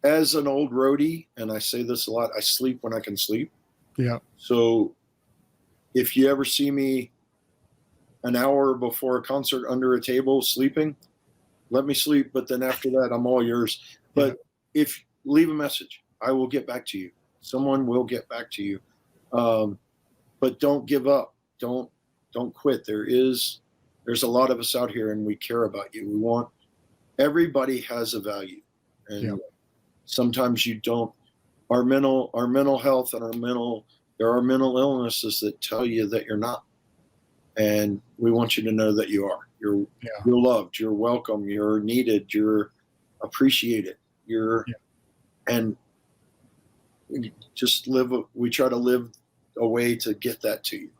as an old roadie, and I say this a lot, I sleep when I can sleep. Yeah. So if you ever see me an hour before a concert under a table sleeping, let me sleep. But then after that, I'm all yours. But if leave a message, I will get back to you. Someone will get back to you. But don't give up. Don't quit. There's a lot of us out here, and we care about you. Everybody has a value, and sometimes you don't. Our mental health and there are mental illnesses that tell you that you're not, and we want you to know that you are. You're loved. You're welcome. You're needed. You're appreciated. And just live. We try to live a way to get that to you.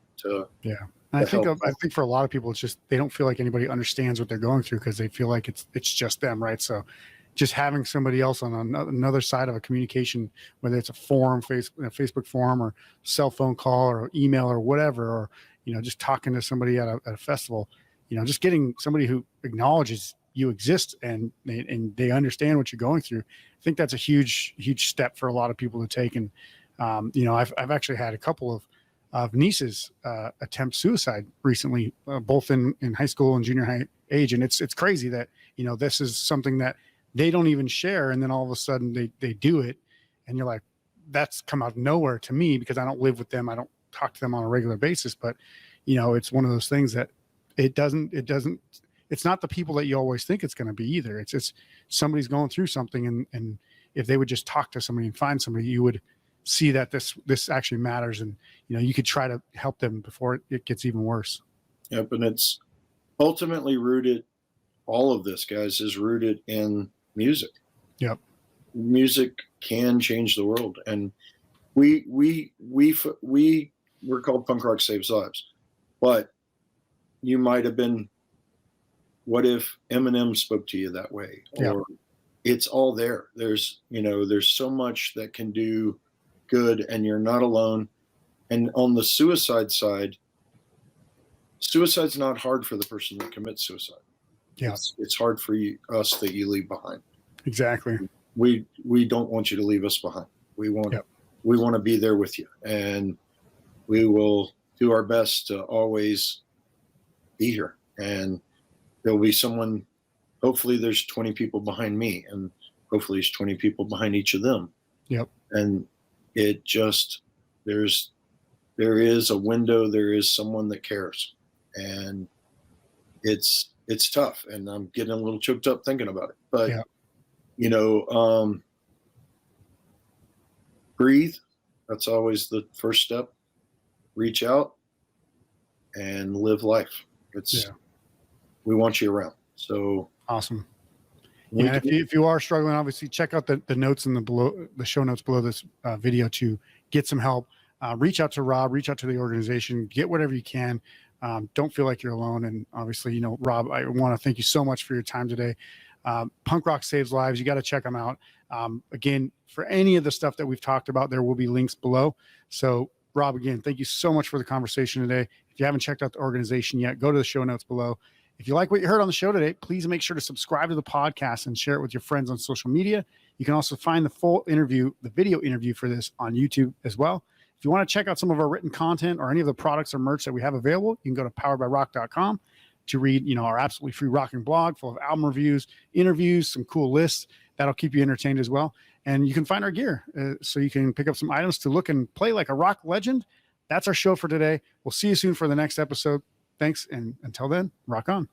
I think for a lot of people, it's just they don't feel like anybody understands what they're going through because they feel like it's just them, right? So just having somebody else on another side of a communication, whether it's a forum, Facebook forum, or cell phone call, or email, or whatever, or just talking to somebody at a festival, just getting somebody who acknowledges you exist and they understand what you're going through. I think that's a huge step for a lot of people to take. And I've actually had a couple of nieces attempt suicide recently, both in high school and junior high age. And it's crazy that, this is something that they don't even share. And then all of a sudden they do it. And you're like, that's come out of nowhere to me because I don't live with them. I don't talk to them on a regular basis, but it's one of those things that it's not the people that you always think it's going to be either. It's somebody's going through something. And if they would just talk to somebody and find somebody, you would see that this actually matters, and you could try to help them before it gets even worse. Yep, and it's ultimately rooted. All of this, guys, is rooted in music. Yep. Music can change the world, and we're called Punk Rock Saves Lives, but you might have been. What if Eminem spoke to you that way? Or it's all there. There's so much that can do good, and you're not alone. And on the suicide side, suicide's not hard for the person that commits suicide. Yeah. It's hard for us that you leave behind. Exactly. We don't want you to leave us behind. We want to be there with you, and we will do our best to always be here. And there'll be someone, hopefully there's 20 people behind me, and hopefully there's 20 people behind each of them. Yep. And it just, there is a window, there is someone that cares, and it's tough, and I'm getting a little choked up thinking about it, but breathe. That's always the first step. Reach out and live life. We want you around. So awesome. Yeah, if you are struggling, obviously check out the notes in the show notes below this video to get some help. Reach out to Rob, reach out to the organization, get whatever you can. Don't feel like you're alone. And obviously, Rob, I want to thank you so much for your time today. Punk Rock Saves Lives. You got to check them out. Again, for any of the stuff that we've talked about, there will be links below. So Rob, again, thank you so much for the conversation today. If you haven't checked out the organization yet, go to the show notes below. If you like what you heard on the show today, please make sure to subscribe to the podcast and share it with your friends on social media. You can also find the full interview, the video interview for this on YouTube as well. If you want to check out some of our written content or any of the products or merch that we have available, you can go to poweredbyrock.com to read, our absolutely free rocking blog full of album reviews, interviews, some cool lists. That'll keep you entertained as well. And you can find our gear so you can pick up some items to look and play like a rock legend. That's our show for today. We'll see you soon for the next episode. Thanks, and until then, rock on.